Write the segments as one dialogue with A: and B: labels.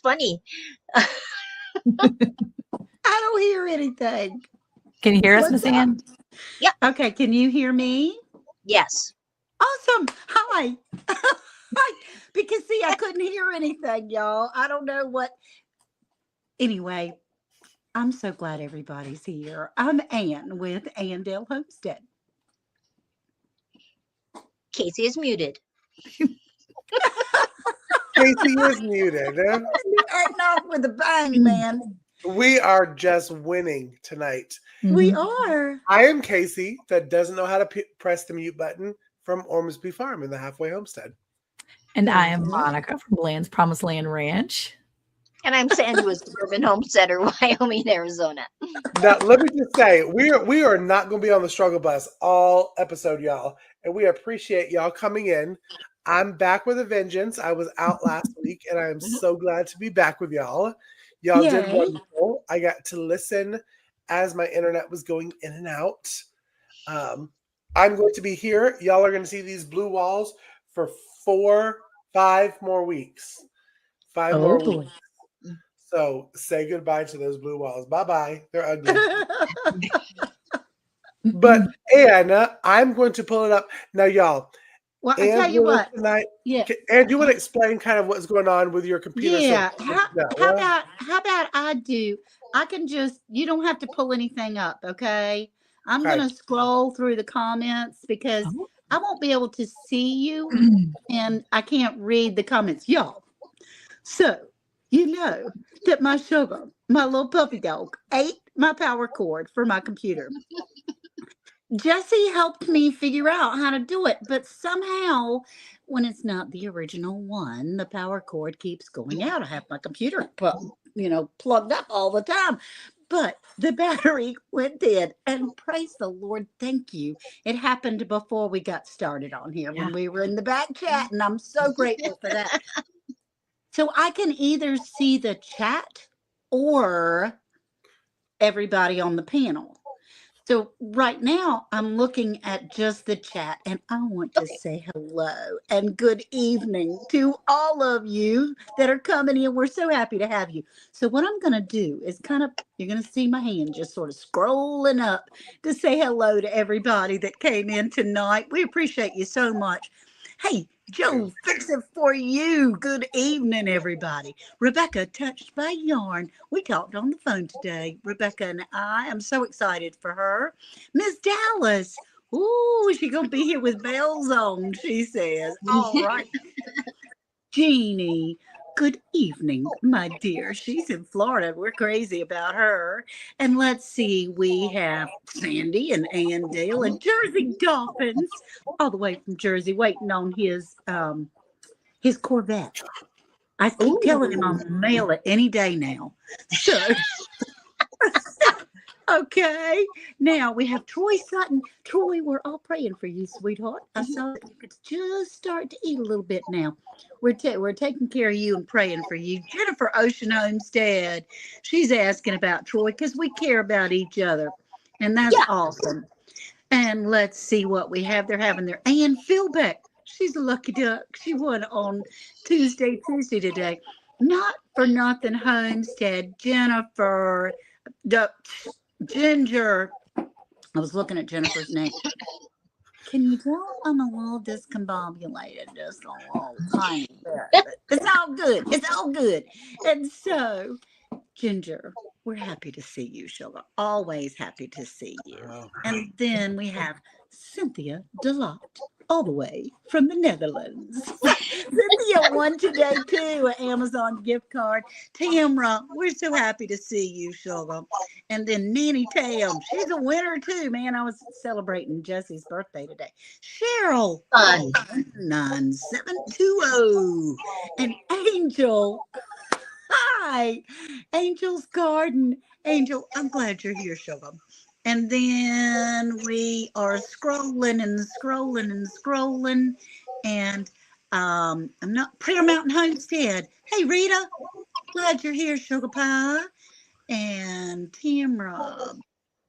A: funny.
B: I don't hear anything.
C: Can you hear us, Miss Ann?
A: Yeah.
B: Okay, can you hear me?
A: Yes.
B: Awesome. Hi. Hi. Because see, I couldn't hear anything, y'all. I don't know what. Anyway, I'm so glad everybody's here. I'm Ann with Andale Homestead.
A: Casey is muted.
D: Casey is muted.
B: Starting off with a bang, man.
D: We are just winning tonight.
B: We are.
D: I am Casey, that doesn't know how to press the mute button, from Ormsby Farm in the Halfway Homestead.
C: And I am Monica from Land's Promised Land Ranch.
A: And I'm Sandy with Suburban Homesteader, Wyoming, Arizona.
D: Now, let me just say, we are not going to be on the struggle bus all episode, y'all. And we appreciate y'all coming in. I'm back with a vengeance. I was out last week, and I am so glad to be back with y'all. Y'all did wonderful. I got to listen as my internet was going in and out. I'm going to be here. Y'all are going to see these blue walls for 5 more weeks. 5 more weeks. So say goodbye to those blue walls. Bye-bye. They're ugly. But Anna, I'm going to pull it up. Now, y'all.
B: Well, I tell you what.
D: Tonight,
B: yeah.
D: And you want to explain kind of what's going on with your computer?
B: Yeah. How about I do? I can just, you don't have to pull anything up, okay? I'm going to scroll through the comments because I won't be able to see you and I can't read the comments. Y'all. So, you know that my sugar, my little puppy dog, ate my power cord for my computer. Jesse helped me figure out how to do it, but somehow when it's not the original one, the power cord keeps going out. I have my computer plugged up all the time, but the battery went dead. And praise the Lord, thank you. It happened before we got started on here when we were in the back chat, and I'm so grateful for that. So I can either see the chat or everybody on the panel. So right now I'm looking at just the chat, and I want to say hello and good evening to all of you that are coming in. We're so happy to have you. So what I'm going to do is you're going to see my hand just sort of scrolling up to say hello to everybody that came in tonight. We appreciate you so much. Hey, Joe, fix it for you. Good evening, everybody. Rebecca, touched by yarn. We talked on the phone today, Rebecca and I. I'm so excited for her. Miss Dallas. Ooh, she's going to be here with bells on, she says. All right. Jeannie. Good evening, my dear. She's in Florida. We're crazy about her. And let's see, we have Sandy and Andale and Jersey Dolphins, all the way from Jersey, waiting on his Corvette. I keep telling him I'm gonna mail it any day now. So okay. Now we have Troy Sutton. Troy, we're all praying for you, sweetheart. I saw that you could just start to eat a little bit now. We're taking care of you and praying for you. Jennifer Ocean Homestead, she's asking about Troy because we care about each other. And that's awesome. And let's see what we have. They're having their Ann Philbeck. She's a lucky duck. She won on Tuesday today. Not for nothing, Homestead. Jennifer, Ginger. I was looking at Jennifer's name. Can you tell I'm a little discombobulated just a little tiny bit? It's all good. It's all good. And so, Ginger, we're happy to see you, Sugar. Always happy to see you. And then we have Cynthia Delot, all the way from the Netherlands. Cynthia won today, too, an Amazon gift card. Tamra, we're so happy to see you, Sugar. And then Nanny Tam, she's a winner, too, man. I was celebrating Jesse's birthday today. Cheryl, 9720. And Angel, hi, Angel's Garden. Angel, I'm glad you're here, Sugar. And then we are scrolling. And I'm not Prayer Mountain Homestead. Hey, Rita, glad you're here, Sugar Pie. And Tamra.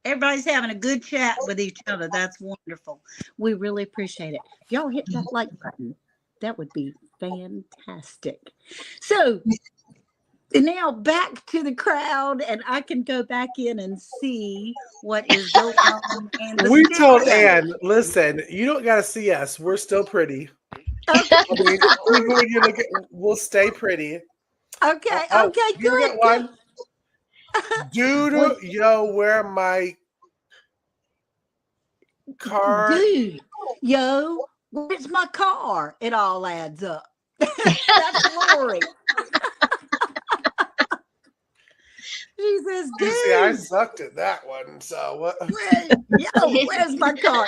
B: Everybody's having a good chat with each other. That's wonderful. We really appreciate it. If y'all hit that like button, that would be fantastic. So And now back to the crowd, and I can go back in and see what is going on. And
D: We told Ann, listen, you don't got to see us. We're still pretty.
B: Okay.
D: I mean, even when you look at, we'll stay pretty.
B: Okay.
D: Oh,
B: Okay.
D: you
B: Good.
D: got one. Dude,
B: Well,
D: yo, where my car?
B: Dude, yo, where's my car? It all adds up. That's Lori. She says,
D: You see, I
B: dude,
D: sucked at that one. So what?
B: where's my car?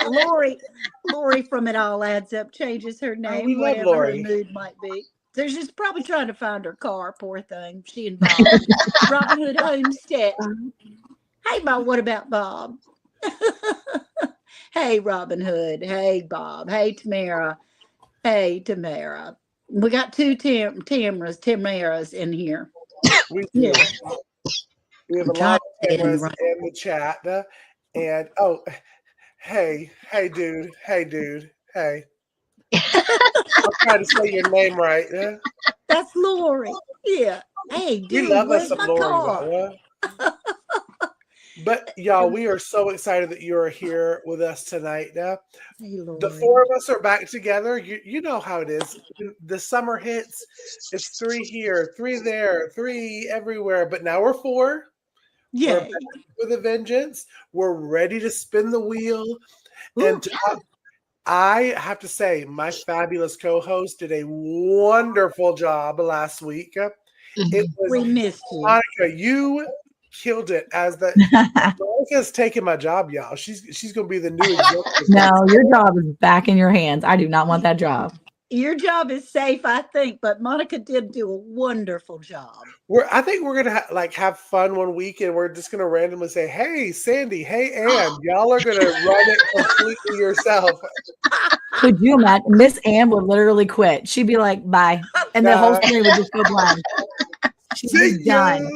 B: Lori from It All Adds Up changes her name,
D: we love
B: whatever her
D: Lori.
B: mood might be. So she's probably trying to find her car, poor thing. She involved. Robin Hood Homestead. Hey, Bob, what about Bob? Hey, Robin Hood. Hey, Bob. Hey, Tamara. Hey, Tamara. We got two Tamaras in here.
D: We do.
B: Yeah.
D: We have a lot of cameras in the chat. And hey, dude. Hey. I'm trying to say your name right.
B: That's Lori. Yeah. Hey, dude,
D: We love us
B: where's
D: some
B: my
D: Lori.
B: car?
D: But y'all, we are so excited that you are here with us tonight. Now,
B: Hey,
D: the four of us are back together. You know how it is. The summer hits. It's 3 here, 3 there, 3 everywhere. But now we're 4.
B: Yeah.
D: We're back with a vengeance. We're ready to spin the wheel.
B: Ooh.
D: And I have to say, my fabulous co-host did a wonderful job last week. It was
B: We missed you.
D: Monica. You killed it as the Monica's taking my job, y'all. She's gonna be the new executive.
C: No, your job is back in your hands. I do not want that job.
B: Your job is safe, I think, but Monica did do a wonderful job.
D: I think we're gonna have fun one week, and we're just gonna randomly say, "Hey, Sandy. Hey, Ann. Y'all are gonna run it completely yourself."
C: Could you imagine? Miss Ann would literally quit. She'd be like, "Bye," and the whole screen would just go blank. She'd be done.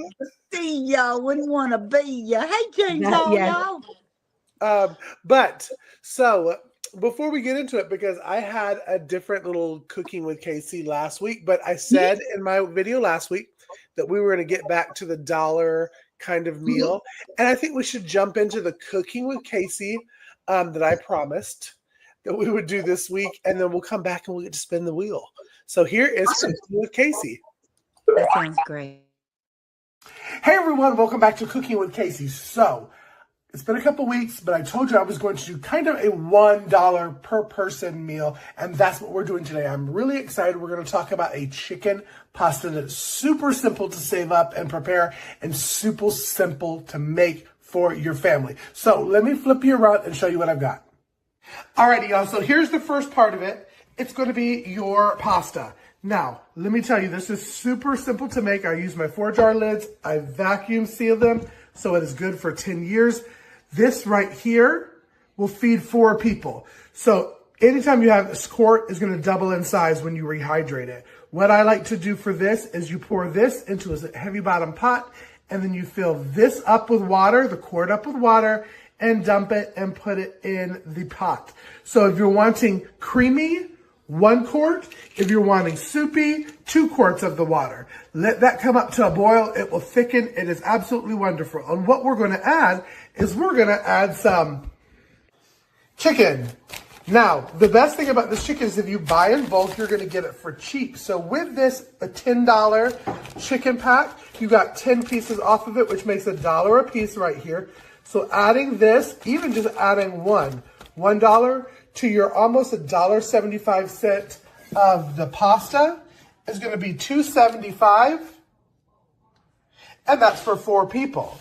B: See ya, wouldn't want to be ya. Hey, James Hall, y'all.
D: But so before we get into it, because I had a different little cooking with Casey last week, but I said in my video last week that we were going to get back to the dollar kind of meal. And I think we should jump into the cooking with Casey that I promised that we would do this week. And then we'll come back and we'll get to spin the wheel. So here is Cooking with Casey.
B: That sounds great.
D: Hey everyone, welcome back to Cooking with Casey. So it's been a couple weeks, but I told you I was going to do kind of a $1 per person meal, and that's what we're doing today. I'm really excited. We're going to talk about a chicken pasta that's super simple to save up and prepare and super simple to make for your family. So let me flip you around and show you what I've got. Alrighty, y'all. So here's the first part of it. It's going to be your pasta. Now, let me tell you, this is super simple to make. I use my 4-jar lids. I vacuum seal them, so it is good for 10 years. This right here will feed 4 people. So anytime you have this quart is going to double in size when you rehydrate it. What I like to do for this is you pour this into a heavy bottom pot, and then you fill this up with water, the quart up with water, and dump it and put it in the pot. So if you're wanting creamy, 1 quart. If you're wanting soupy, 2 quarts of the water. Let that come up to a boil. It will thicken. It is absolutely wonderful. And what we're going to add is we're going to add some chicken. Now, the best thing about this chicken is if you buy in bulk, you're going to get it for cheap. So with this, a $10 chicken pack, you got 10 pieces off of it, which makes $1 a piece right here. So adding this, even just adding $1 to your almost $1.75 of the pasta is going to be $2.75, and that's for 4 people.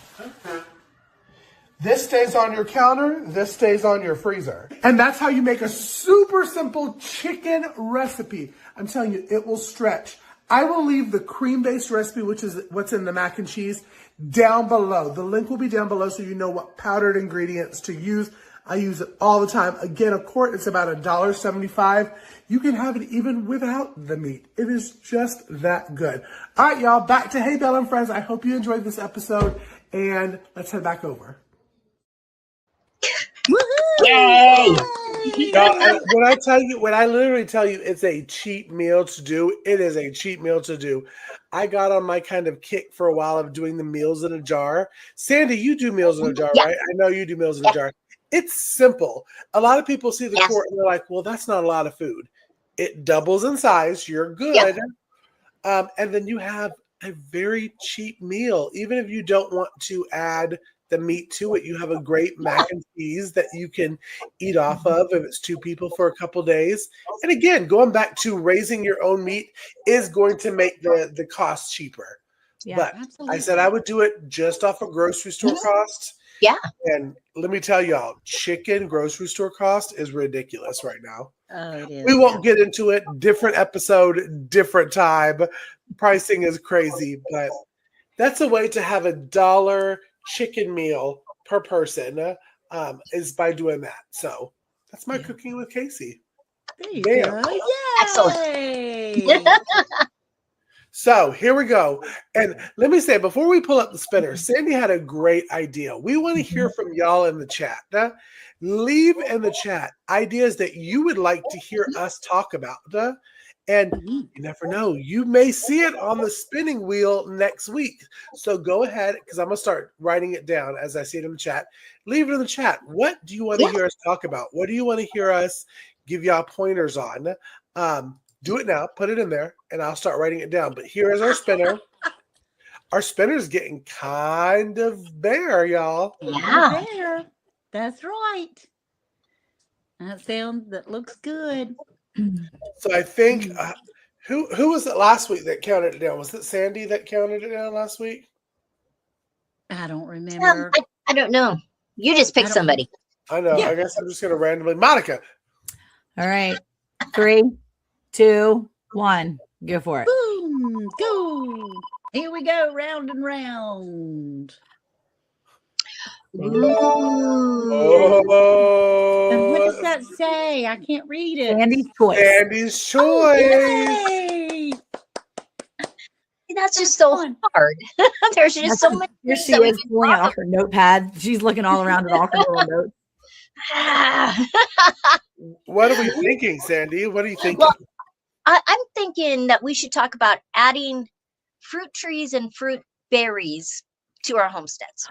D: This stays on your counter, this stays on your freezer. And that's how you make a super simple chicken recipe. I'm telling you, it will stretch. I will leave the cream-based recipe, which is what's in the mac and cheese, down below. The link will be down below so you know what powdered ingredients to use. I use it all the time. Again, a quart, it's about $1.75. You can have it even without the meat. It is just that good. All right, y'all, back to Hey Bella and Friends. I hope you enjoyed this episode, and let's head back over.
B: Woohoo!
A: Yay!
D: Y'all, and when I literally tell you it's a cheap meal to do, it is a cheap meal to do. I got on my kind of kick for a while of doing the meals in a jar. Sandy, you do meals in a jar,
A: Yeah.
D: right? I know you do meals in a
A: Yeah.
D: jar. It's simple. A lot of people see the
A: Yes.
D: quart and they're like, well, that's not a lot of food. It doubles in size. You're good. And then you have a very cheap meal. Even if you don't want to add the meat to it, you have a great mac and cheese that you can eat off of if it's two people for a couple days. And again, going back to raising your own meat is going to make the cost cheaper.
C: Yeah,
D: but
B: absolutely.
D: I said I would do it just off of grocery store costs.
A: Yeah.
D: And let me tell y'all, chicken grocery store cost is ridiculous right now.
B: Oh, it is.
D: We won't get into it. Different episode, different time. Pricing is crazy, but that's a way to have $1 chicken meal per person is by doing that. So that's my cooking with Casey.
B: There you
D: Bam.
B: go. Yay!
A: Excellent.
D: So here we go. And let me say, before we pull up the spinner, Sandy had a great idea. We want to hear from y'all in the chat. Leave in the chat ideas that you would like to hear us talk about. And you never know, you may see it on the spinning wheel next week. So go ahead, because I'm going to start writing it down as I see it in the chat. Leave it in the chat. What do you want to hear us talk about? What do you want to hear us give y'all pointers on? Do it now. Put it in there, and I'll start writing it down. But here is our spinner. Our spinner's getting kind of bare, y'all.
A: Yeah.
B: There. That's right. That looks good.
D: So I think who was it last week that counted it down? Was it Sandy that counted it down last week?
B: I don't remember.
A: I don't know. You just pick somebody.
D: I know.
B: Yeah.
D: I guess I'm just going to randomly. Monica.
C: All right. 3, 2, 1. Go for it.
B: Boom. Go. Here we go. Round and round.
A: Ooh.
B: And what does
D: Oh,
B: that say? I can't read it.
C: Sandy's choice.
D: Sandy's choice.
B: Yay!
A: That's just so
B: fun.
A: hard. There's just so many.
C: Here
A: things
C: she
A: that we
C: is
A: can
C: pulling
A: talk
C: out her notepad. She's looking all around at all her little notes.
A: about.
D: What are we thinking, Sandy? What are you thinking?
A: Well, I'm thinking that we should talk about adding fruit trees and fruit berries to our homesteads.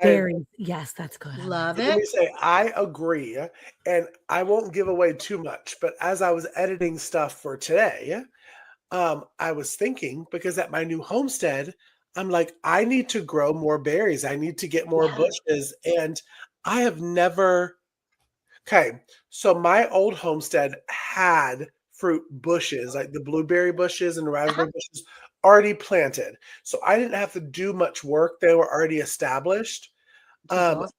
C: Berries. Yes, that's good.
B: Love
D: Let me
B: it.
D: say, I agree, and I won't give away too much, but as I was editing stuff for today, I was thinking, because at my new homestead, I'm like, I need to grow more berries. I need to get more bushes, and I have never. Okay, so my old homestead had fruit bushes, like the blueberry bushes and the raspberry bushes, already planted. So I didn't have to do much work. They were already established.
B: That's awesome.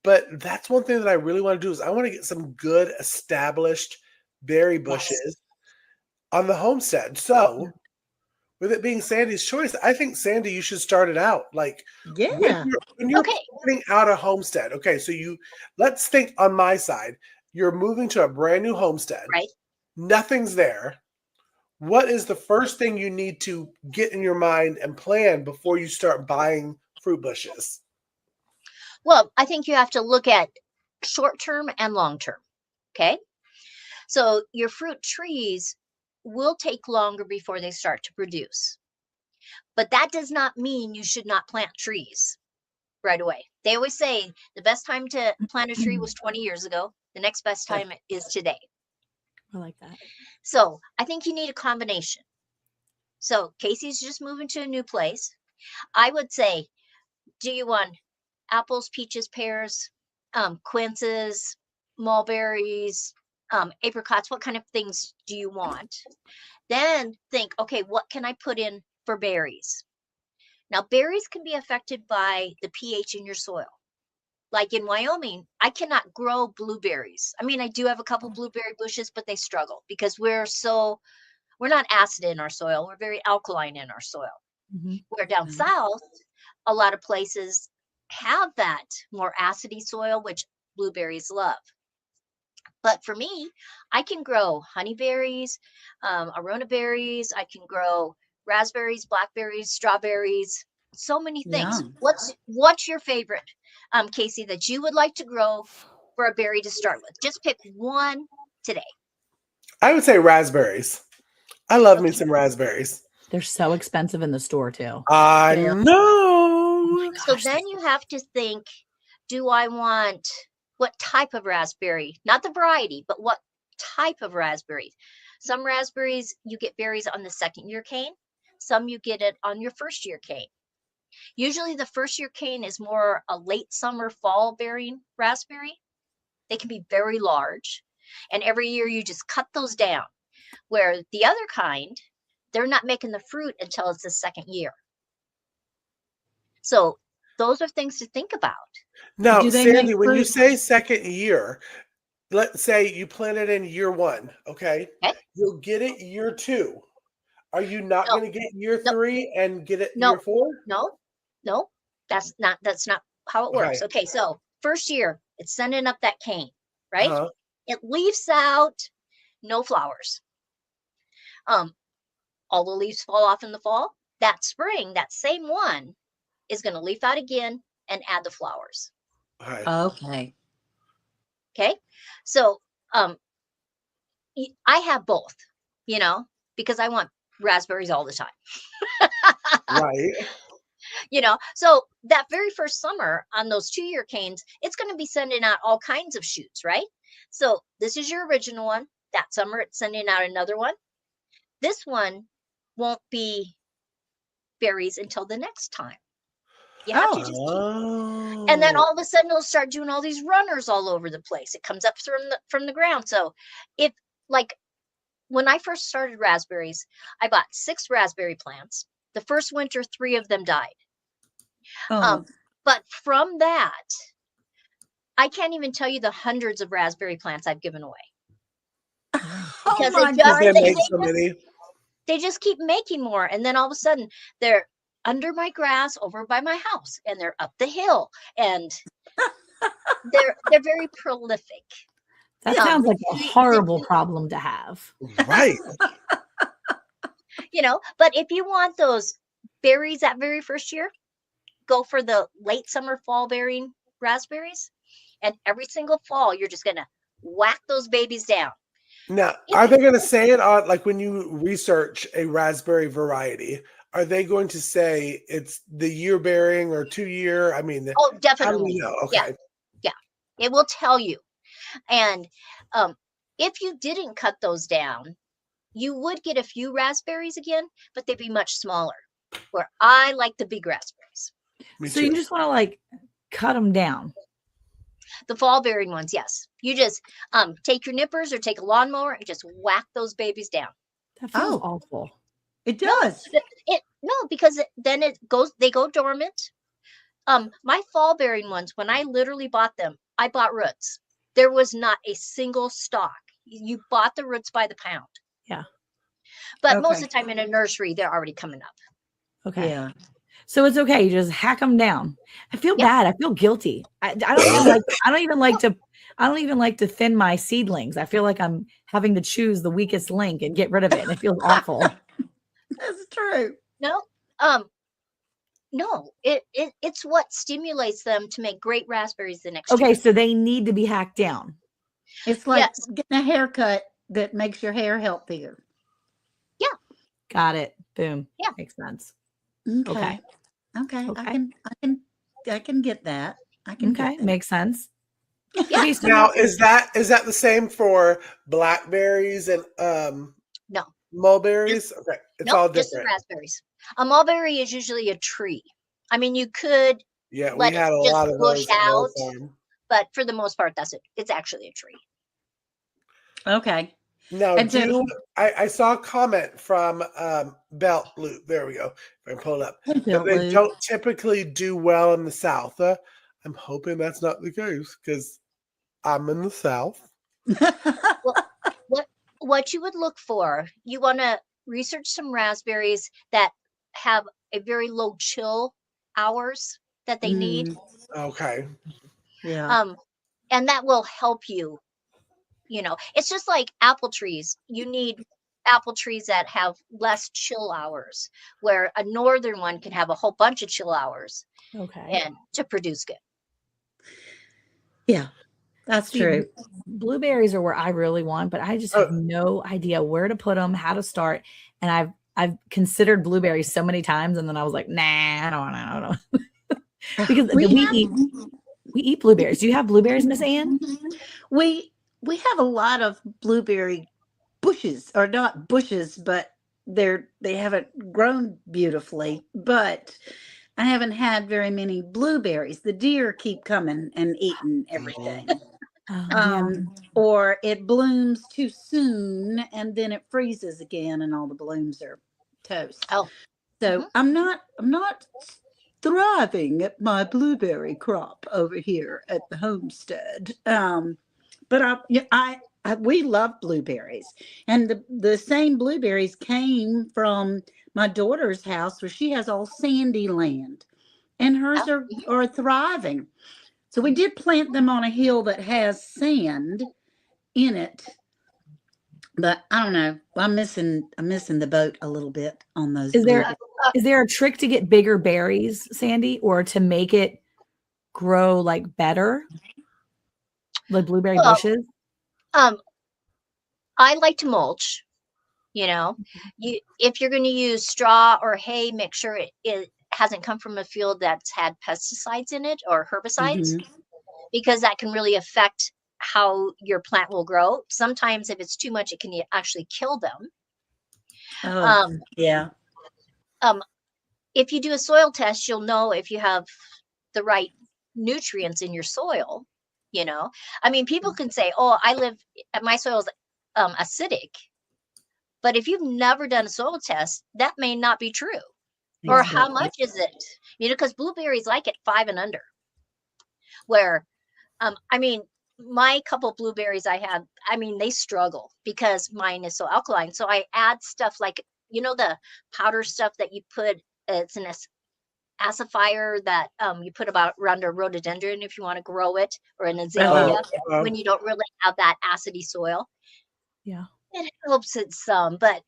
D: But that's one thing that I really want to do is I want to get some good established berry bushes on the homestead. So with it being Sandy's choice, I think, Sandy, you should start it out. Like
B: Yeah.
D: when you're
A: Okay.
D: planning out a homestead. Okay, so let's think on my side. You're moving to a brand new homestead.
A: Right.
D: Nothing's there. What is the first thing you need to get in your mind and plan before you start buying fruit bushes?
A: Well, I think you have to look at short term and long term. Okay. So your fruit trees will take longer before they start to produce. But that does not mean you should not plant trees right away. They always say the best time to plant a tree was 20 years ago. The next best time is today.
C: I like that.
A: So I think you need a combination. So Casey's just moving to a new place. I would say, do you want apples, peaches, pears, quinces, mulberries, apricots? What kind of things do you want? Then think, okay, what can I put in for berries? Now, berries can be affected by the pH in your soil. Like in Wyoming, I cannot grow blueberries. I mean, I do have a couple blueberry bushes, but they struggle because we're not acid in our soil. We're very alkaline in our soil.
C: Mm-hmm.
A: Where down south, a lot of places have that more acidy soil, which blueberries love. But for me, I can grow honeyberries, arona berries. I can grow raspberries, blackberries, strawberries, so many things.
B: Yum.
A: What's your favorite, Casey, that you would like to grow for a berry to start with? Just pick one today.
D: I would say raspberries. I love me
A: Okay.
D: some raspberries.
C: They're so expensive in the store too.
D: I
B: Yeah.
D: know.
A: So then you have to think, do I want what type of raspberry? Not the variety, but what type of raspberries? Some raspberries, you get berries on the second year cane. Some you get it on your first year cane. Usually the first year cane is more a late summer, fall bearing raspberry. They can be very large. And every year you just cut those down. Where the other kind, they're not making the fruit until it's the second year. So those are things to think about.
D: Now,
B: Do they make
D: Sandy, when you
B: fruit?
D: say second year, let's say you plant it in year 1, okay?
A: Okay.
D: You'll get it year 2. Are you not
A: No,
D: going to get year
A: no,
D: 3 and get it
A: no,
D: year 4?
A: no. That's not how it works. Okay, so first year, it's sending up that cane, right?
D: Uh-huh.
A: It leaves out no flowers. All the leaves fall off in the fall. That spring, that same one is going to leaf out again and add the flowers.
D: Okay.
B: Okay.
A: Okay, so I have both, because I want raspberries all the time.
D: Right.
A: So that very first summer on those 2-year canes, it's going to be sending out all kinds of shoots, right? So this is your original one. That summer, it's sending out another one. This one won't be berries until the next time. You have to just keep, and then all of a sudden it'll start doing all these runners all over the place. It comes up from the ground. So if, like, when I first started raspberries, I bought 6 raspberry plants. The first winter, 3 of them died.
B: Oh.
A: But from that, I can't even tell you the hundreds of raspberry plants I've given away. Because
B: my
A: they just keep making more. And then all of a sudden they're under my grass over by my house, and they're up the hill, and they're very prolific.
C: That sounds like a horrible problem to have.
D: Right.
A: But if you want those berries that very first year, go for the late summer, fall bearing raspberries. And every single fall, you're just going to whack those babies down.
D: Now, are they going to say it on, like, when you research a raspberry variety, are they going to say it's the year bearing or 2-year? I mean,
A: oh, definitely.
D: How do we know? Okay.
A: Yeah. It will tell you. And if you didn't cut those down, you would get a few raspberries again, but they'd be much smaller. Where I like the big raspberries.
C: So you just want to, like, cut them down.
A: The fall bearing ones, yes. You just take your nippers or take a lawnmower and just whack those babies down.
C: That feels awful.
B: It does.
A: No, because then they go dormant. My fall bearing ones, when I literally bought them, I bought roots. There was not a single stalk. You bought the roots by the pound.
C: Yeah.
A: But most of the time in a nursery, they're already coming up.
C: Okay.
B: Yeah.
C: So it's okay. You just hack them down. I feel bad. I feel guilty. I don't even like to thin my seedlings. I feel like I'm having to choose the weakest link and get rid of it. And it feels awful.
B: That's true.
A: No, it's what stimulates them to make great raspberries the next year.
C: Okay, so they need to be hacked down.
B: It's like getting a haircut that makes your hair healthier.
A: Yeah.
C: Got it. Boom.
A: Yeah.
C: Makes sense.
B: Okay. I can get that. I can get that.
C: Makes sense.
A: Yeah.
D: Now, is that the same for blackberries and
A: No.
D: mulberries? Okay, it's all different.
A: Just the raspberries. A mulberry is usually a tree. I mean, you could
D: We had
A: let
D: a
A: it
D: lot
A: just
D: of those
A: bush out,
D: farm.
A: but for the most part, it's actually a tree.
B: Okay.
D: Now,
B: And so-
D: I saw a comment from Belt Loop. There we go. If I can pull it up.
B: Hey,
D: That
B: Belt
D: they
B: Loop.
D: don't typically do well in the South. I'm hoping that's not the case because I'm in the South.
A: What you would look for, you want to research some raspberries that have a very low chill hours that they need.
D: Okay.
B: Yeah.
A: And that will help you. It's just like apple trees. You need apple trees that have less chill hours, where a northern one can have a whole bunch of chill hours
C: Okay.
A: and to produce good.
B: Yeah. That's
C: See,
B: true.
C: blueberries are where I really want, but I just have no idea where to put them, how to start. And I've considered blueberries so many times, and then I was like, nah, I don't know. Because we eat blueberries. Do you have blueberries, Miss Ann?
B: we have a lot of blueberry bushes, or not bushes, but they haven't grown beautifully. But I haven't had very many blueberries. The deer keep coming and eating everything.
C: Yeah.
B: Or it blooms too soon and then it freezes again and all the blooms are toast.
A: Oh,
B: So I'm not thriving at my blueberry crop over here at the homestead. But we love blueberries, and the same blueberries came from my daughter's house where she has all sandy land, and hers are thriving. So we did plant them on a hill that has sand in it, but I don't know. I'm missing the boat a little bit on those.
C: Is there a trick to get bigger berries, Sandy, or to make it grow like better, like blueberry bushes?
A: I like to mulch. If you're going to use straw or hay, make sure it hasn't come from a field that's had pesticides in it or herbicides, because that can really affect how your plant will grow. Sometimes if it's too much, it can actually kill them.
B: Yeah.
A: If you do a soil test, you'll know if you have the right nutrients in your soil. I mean, people can say, oh, my soil is acidic. But if you've never done a soil test, that may not be true. Or how much is it? Because blueberries like it 5 and under. Where, I mean, my couple blueberries I have, I mean, they struggle because mine is so alkaline. So I add stuff like, the powder stuff that you put, it's an acidifier that you put around a rhododendron if you want to grow it, or an azalea when you don't really have that acidy soil.
C: Yeah.
A: It helps it some, but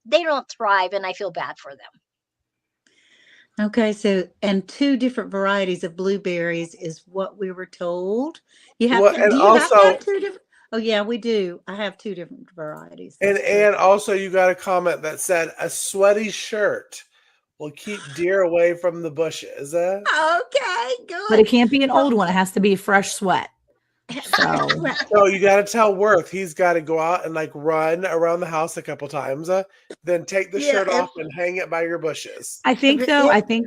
A: they don't thrive, and I feel bad for them.
B: Okay, so and 2 different varieties of blueberries is what we were told. You have to. Do you have to have 2 different? Oh yeah, we do. I have 2 different varieties.
D: And also, you got a comment that said a sweaty shirt will keep deer away from the bushes.
B: Okay, good.
C: But it can't be an old one. It has to be fresh sweat.
D: So you got to tell Worth he's got to go out and like run around the house a couple times, then take the shirt off and hang it by your bushes.
C: I think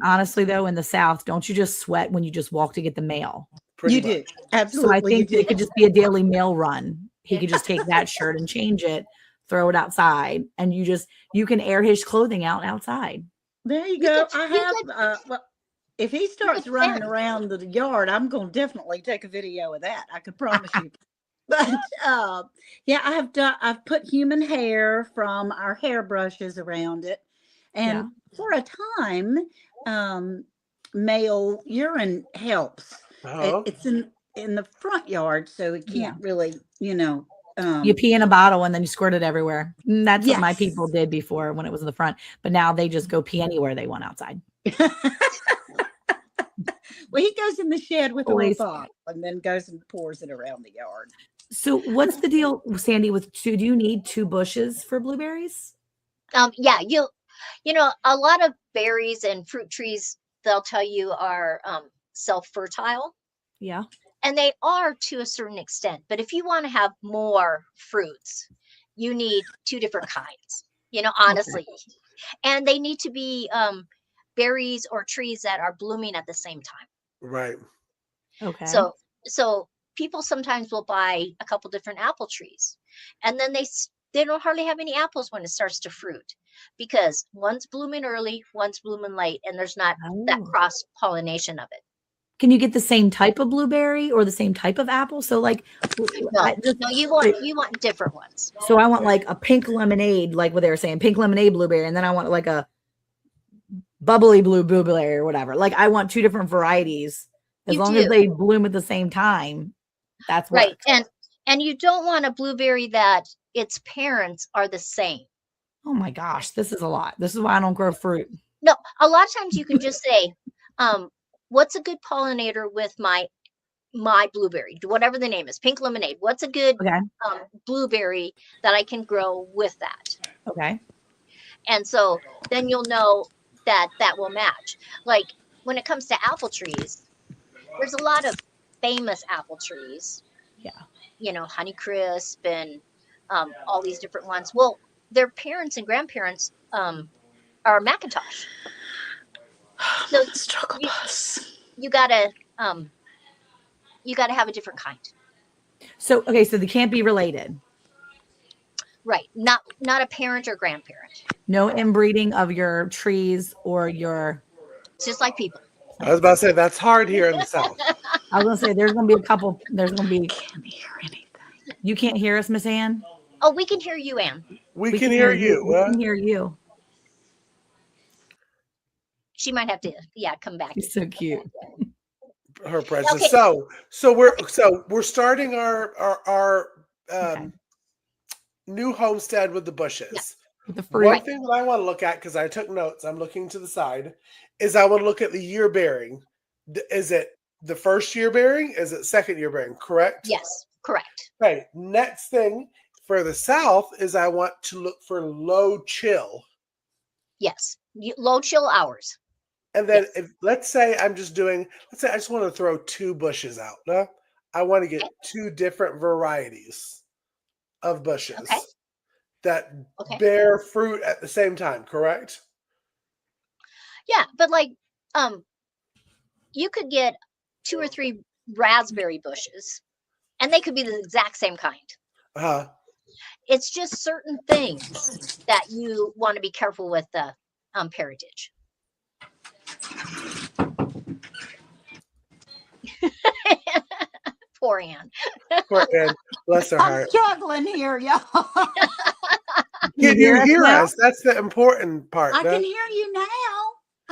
C: honestly though, in the South, don't you just sweat when you just walk to get the mail?
B: You do. Absolutely.
C: So I think it could just be a daily mail run. He could just take that shirt and change it, throw it outside, and you can air his clothing outside.
B: There you go. If he starts running around the yard, I'm going to definitely take a video of that. I can promise you. But I've put human hair from our hairbrushes around it, and for a time, male urine helps. It's in the front yard, so it can't really,
C: you pee in a bottle and then you squirt it everywhere. That's what my people did before when it was in the front, but now they just go pee anywhere they want outside.
B: Well, he goes in the shed with a bottle and then goes and pours it around the yard.
C: So what's the deal, Sandy, do you need 2 bushes for blueberries?
A: Yeah, a lot of berries and fruit trees, they'll tell you are self-fertile.
C: Yeah.
A: And they are to a certain extent. But if you want to have more fruits, you need 2 different kinds, honestly. Okay. And they need to be berries or trees that are blooming at the same time.
D: Right.
C: Okay.
A: So people sometimes will buy a couple different apple trees, and then they don't hardly have any apples when it starts to fruit, because one's blooming early, one's blooming late, and there's not that cross pollination of it.
C: Can you get the same type of blueberry or the same type of apple? So like,
A: no, you want different ones.
C: So I want like a pink lemonade, like what they were saying, pink lemonade blueberry, and then I want like a bubbly blue blueberry or whatever. Like I want 2 different varieties, as long as they bloom at the same time. That's
A: right. And you don't want a blueberry that its parents are the same.
C: Oh my gosh, this is a lot. This is why I don't grow fruit.
A: No, a lot of times you can just say, what's a good pollinator with my my blueberry, whatever the name is, pink lemonade. What's a good
C: Okay.
A: blueberry that I can grow with that?
C: Okay.
A: And so then you'll know that that will match. Like when it comes to apple trees, there's a lot of famous apple trees.
C: Yeah.
A: You know, Honeycrisp and all these different ones. Well, their parents and grandparents are Macintosh. So
B: Struggle
A: you
B: bus.
A: you gotta you gotta have a different kind.
C: So okay, so they can't be related.
A: Right. Not a parent or grandparent.
C: No inbreeding of your trees or your.
A: It's just like people.
D: I was about to say that's hard here in the South.
C: I was gonna say there's gonna be a couple. There's gonna be.
B: Can't hear anything.
C: You can't hear us, Miss Ann.
A: Oh, we can hear you, Ann.
D: We can hear you.
C: We can hear you.
A: She might have to, come back.
C: She's so cute.
D: Her presence.
A: Okay.
D: So we're starting our new homestead with the bushes.
C: With the fruit.
D: One thing that I want to look at, because I took notes, I'm looking to the side, is I want to look at the year bearing. Is it the first year bearing? Is it second year bearing? Correct?
A: Yes, correct.
D: Okay. Next thing for the South is I want to look for low chill.
A: Yes. Low chill hours.
D: And then let's say I just want to throw 2 bushes out. No? I want to get 2 different varieties of bushes that bear fruit at the same time, correct?
A: Yeah, but like you could get 2 or 3 raspberry bushes and they could be the exact same kind.
D: Uh-huh.
A: It's just certain things that you want to be careful with the parentage. Poor Ann.
D: Poor Ann. Bless her
B: I'm
D: heart.
B: struggling here, y'all.
D: Can you hear us? That's the important part.
B: I can hear you now.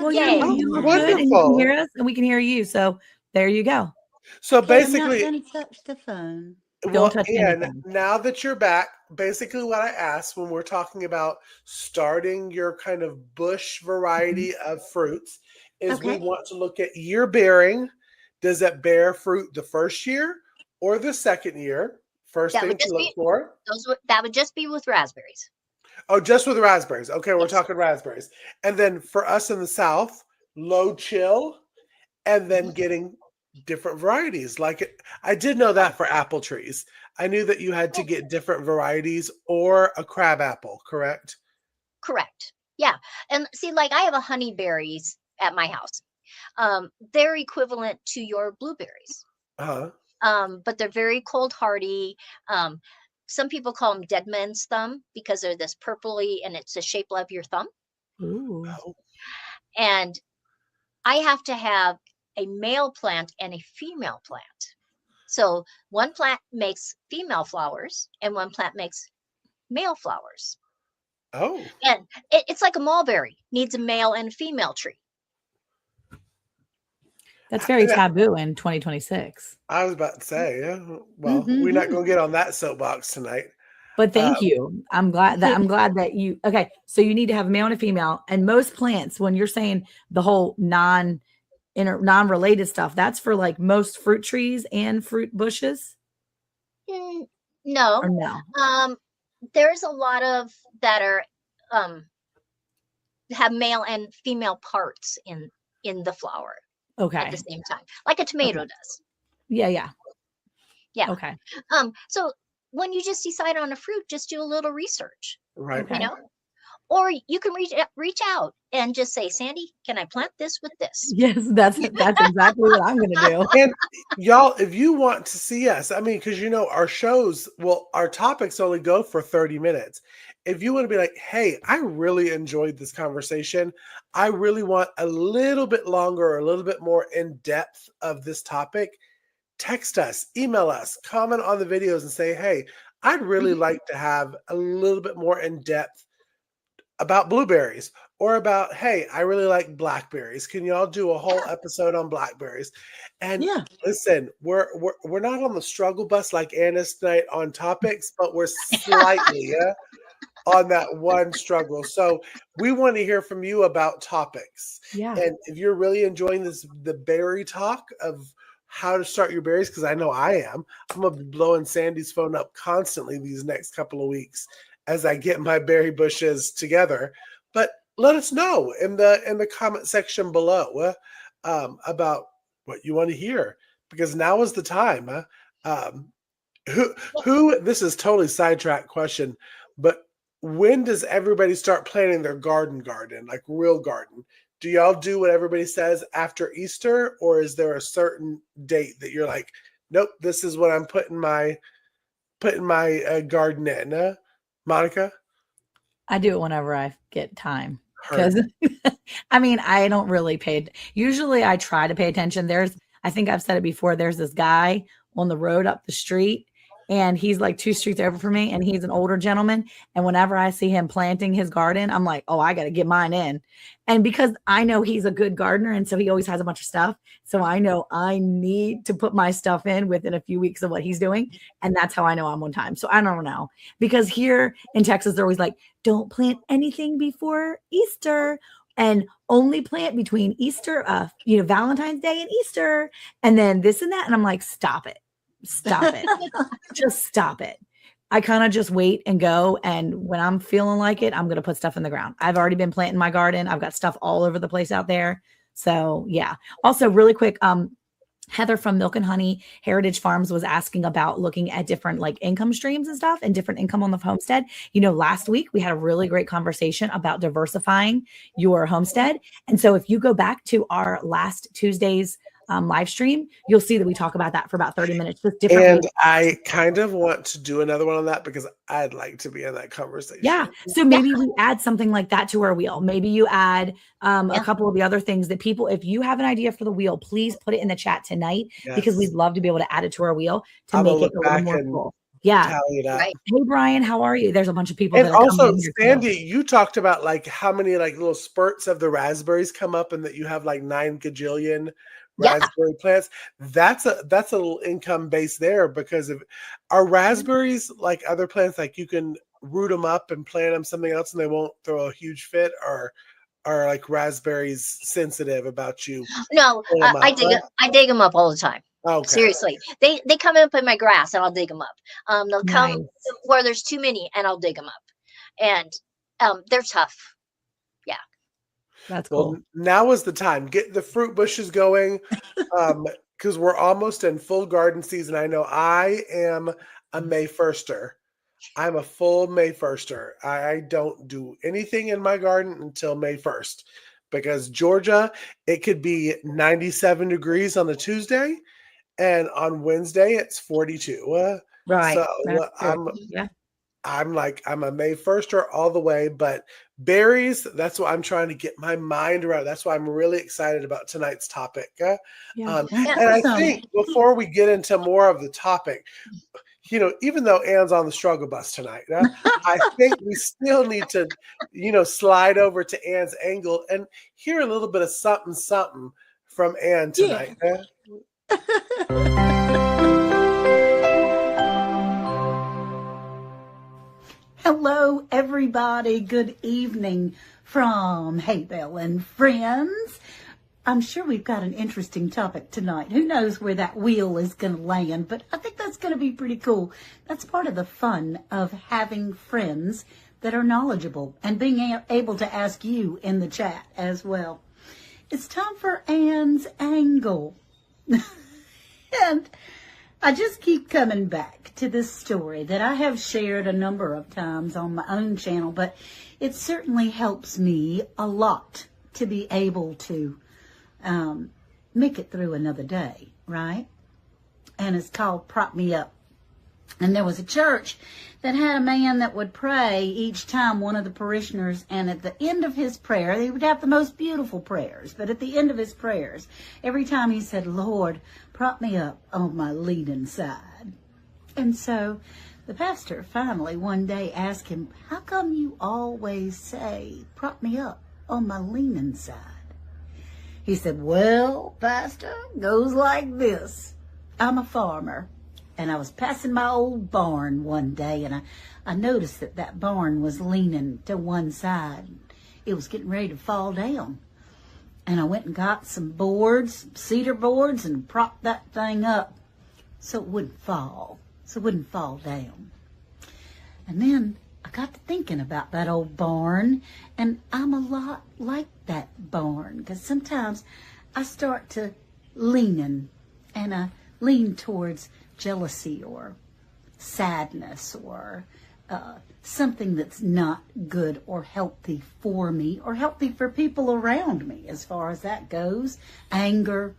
C: Well,
A: Yay.
C: you look good and you
D: Wonderful.
C: can hear us and we can hear you. So there you go.
D: So
B: Okay,
D: basically,
B: I'm not going to touch the phone.
C: Don't touch
D: Ann,
C: anything.
D: now that you're back, basically what I asked when we're talking about starting your kind of bush variety of fruits is we want to look at year bearing. Does it bear fruit the first year or the second year? First thing to look for.
A: That would just be with raspberries.
D: Oh, just with raspberries. Okay, we're talking raspberries. And then for us in the South, low chill, and then getting different varieties. I did know that for apple trees. I knew that you had to get different varieties or a crab apple, correct?
A: Correct. Yeah. And see, like I have a honeyberries at my house. They're equivalent to your blueberries.
D: Uh-huh.
A: But they're very cold hardy. Some people call them dead man's thumb because they're this purpley and it's the shape of your thumb.
C: Ooh.
A: And I have to have a male plant and a female plant. So one plant makes female flowers and one plant makes male flowers.
D: Oh.
A: And it's like a mulberry, needs a male and a female tree.
C: That's very taboo in 2026.
D: I was about to say, yeah. Well, we're not going to get on that soapbox tonight.
C: But thank you. I'm glad that you. Okay, so you need to have a male and a female. And most plants, when you're saying the whole non-related stuff, that's for like most fruit trees and fruit bushes.
A: No.
C: Or no.
A: There's a lot of that are have male and female parts in the flower.
C: Okay.
A: At the same time, like a tomato does.
C: Yeah.
A: Okay. So when you just decide on a fruit, just do a little research.
D: Right.
A: You know, or you can reach out and just say, Sandy, can I plant this with this?
C: Yes, that's exactly what I'm going to do.
D: And y'all, if you want to see us, I mean, because our shows, our topics only go for 30 minutes. If you want to be like, hey, I really enjoyed this conversation. I really want a little bit longer or a little bit more in depth of this topic. Text us, email us, comment on the videos and say, hey, I'd really like to have a little bit more in depth about blueberries or about, hey, I really like blackberries. Can y'all do a whole episode on blackberries? And listen, we're not on the struggle bus like Anna's tonight on topics, but we're slightly on that one struggle. So we want to hear from you about topics.
C: Yeah.
D: And if you're really enjoying the berry talk of how to start your berries, because I know I am. I'm going to be blowing Sandy's phone up constantly these next couple of weeks as I get my berry bushes together. But let us know in the comment section below about what you want to hear, because now is the time. Who this is totally sidetrack question, but when does everybody start planting their garden, like real garden? Do y'all do what everybody says after Easter, or is there a certain date that you're like, nope, this is what I'm putting my garden in? Monica?
C: I do it whenever I get time.
D: Heard.
C: Because I mean, I don't really usually I try to pay attention. I think I've said it before, there's this guy on the road up the street, and he's like 2 streets over from me, and he's an older gentleman. And whenever I see him planting his garden, I'm like, oh, I got to get mine in. And because I know he's a good gardener, and so he always has a bunch of stuff. So I know I need to put my stuff in within a few weeks of what he's doing. And that's how I know I'm on time. So I don't know. Because here in Texas, they're always like, don't plant anything before Easter, and only plant between Easter, Valentine's Day and Easter, and then this and that. And I'm like, stop it. Just stop it. I kind of just wait and go. And when I'm feeling like it, I'm going to put stuff in the ground. I've already been planting my garden. I've got stuff all over the place out there. So yeah. Also really quick, Heather from Milk and Honey Heritage Farms was asking about looking at different like income streams and stuff and different income on the homestead. Last week we had a really great conversation about diversifying your homestead. And so if you go back to our last Tuesday's live stream, you'll see that we talk about that for about 30 minutes. Just different.
D: And I kind of want to do another one on that because I'd like to be in that conversation.
C: Yeah. So maybe we add something like that to our wheel. Maybe you add a couple of the other things that people, if you have an idea for the wheel, please put it in the chat tonight, because we'd love to be able to add it to our wheel to make it a little more cool. Yeah.
D: Right.
C: Hey, Brian, how are you? There's a bunch of people.
D: And
C: that are
D: also, Sandy, you talked about like how many like little spurts of the raspberries come up, and that you have like 9 gajillion raspberry plants. That's a little income base there, because of our raspberries, like other plants, like you can root them up and plant them something else and they won't throw a huge fit, or are like raspberries sensitive about you?
A: No, I dig them up all the time.
D: Okay.
A: Seriously, they come up in my grass and I'll dig them up. They'll come where there's too many and I'll dig them up, and they're tough. Yeah,
C: that's cool.
D: Well, now is the time. Get the fruit bushes going, because we're almost in full garden season. I know I am a May 1ster. I'm a full May 1ster. I don't do anything in my garden until May 1st, because Georgia, it could be 97 degrees on a Tuesday, and on Wednesday it's 42.
C: Right.
D: So I'm a May 1ster all the way. But berries, that's what I'm trying to get my mind around. That's why I'm really excited about tonight's topic. And I think before we get into more of the topic, even though Anne's on the struggle bus tonight, I think we still need to, slide over to Anne's angle and hear a little bit of something from Anne tonight. Yeah.
B: Hello, everybody. Good evening from Haybell and Friends. I'm sure we've got an interesting topic tonight. Who knows where that wheel is going to land, but I think that's going to be pretty cool. That's part of the fun of having friends that are knowledgeable and being able to ask you in the chat as well. It's time for Anne's Angle. And I just keep coming back to this story that I have shared a number of times on my own channel, but it certainly helps me a lot to be able to make it through another day, right? And it's called Prop Me Up. And there was a church that had a man that would pray each time one of the parishioners, and at the end of his prayer, he would have the most beautiful prayers, but at the end of his prayers, every time he said, Lord, prop me up on my leaning side. And so the pastor finally one day asked him, how come you always say, prop me up on my leaning side? He said, well, Pastor, goes like this. I'm a farmer, and I was passing my old barn one day, and I noticed that barn was leaning to one side. It was getting ready to fall down. and I went and got some boards, cedar boards, and propped that thing up so it wouldn't fall, down. And then I got to thinking about that old barn, and I'm a lot like that barn, because sometimes I start to lean towards jealousy or sadness or something that's not good or healthy for me or healthy for people around me, as far as that goes. Anger,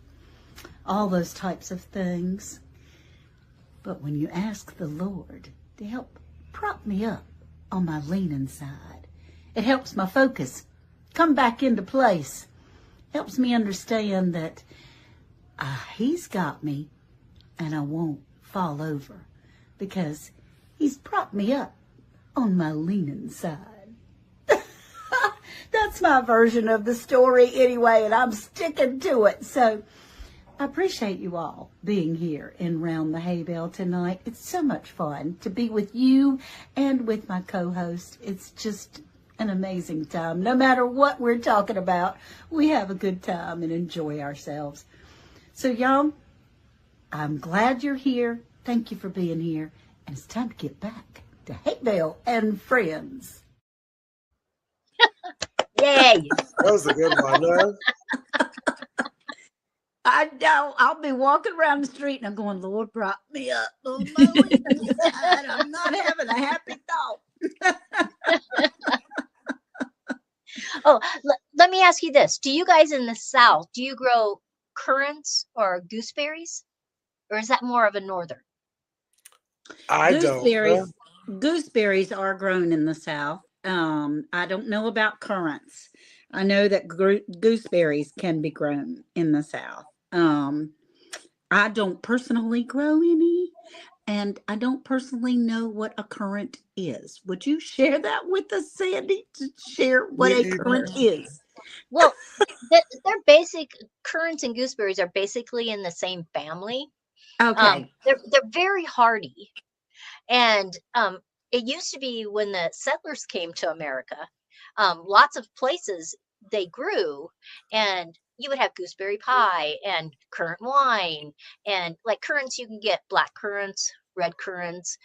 B: all those types of things. But when you ask the Lord to help prop me up on my leaning side, it helps my focus come back into place. Helps me understand that He's got me and I won't fall over because He's propped me up on my leaning side. That's my version of the story anyway, and I'm sticking to it. So I appreciate you all being here in Round the Hay Bale tonight. It's so much fun to be with you and with my co-host. It's just an amazing time. No matter what we're talking about, we have a good time and enjoy ourselves. So y'all, I'm glad you're here. Thank you for being here. And it's time to get back to Hay Bale and Friends.
A: Yay!
D: That was a good one, huh?
B: I know. I'll be walking around the street and I'm going, Lord, prop me up on my leaning side. I'm not having a happy thought.
A: Oh, let me ask you this. Do you guys in the South, do you grow currants or gooseberries? Or is that more of a northern?
D: I don't.
B: Gooseberries are grown in the South. I don't know about currants. I know that gooseberries can be grown in the South. I don't personally grow any, and I don't personally know what a currant is. Would you share that with us, Sandy, to share what a currant is?
A: Well, they're basic. Currants and gooseberries are basically in the same family.
B: Okay.
A: They're very hardy, and it used to be when the settlers came to America, lots of places they grew, and you would have gooseberry pie and currant wine, and like currants, you can get black currants, red currants,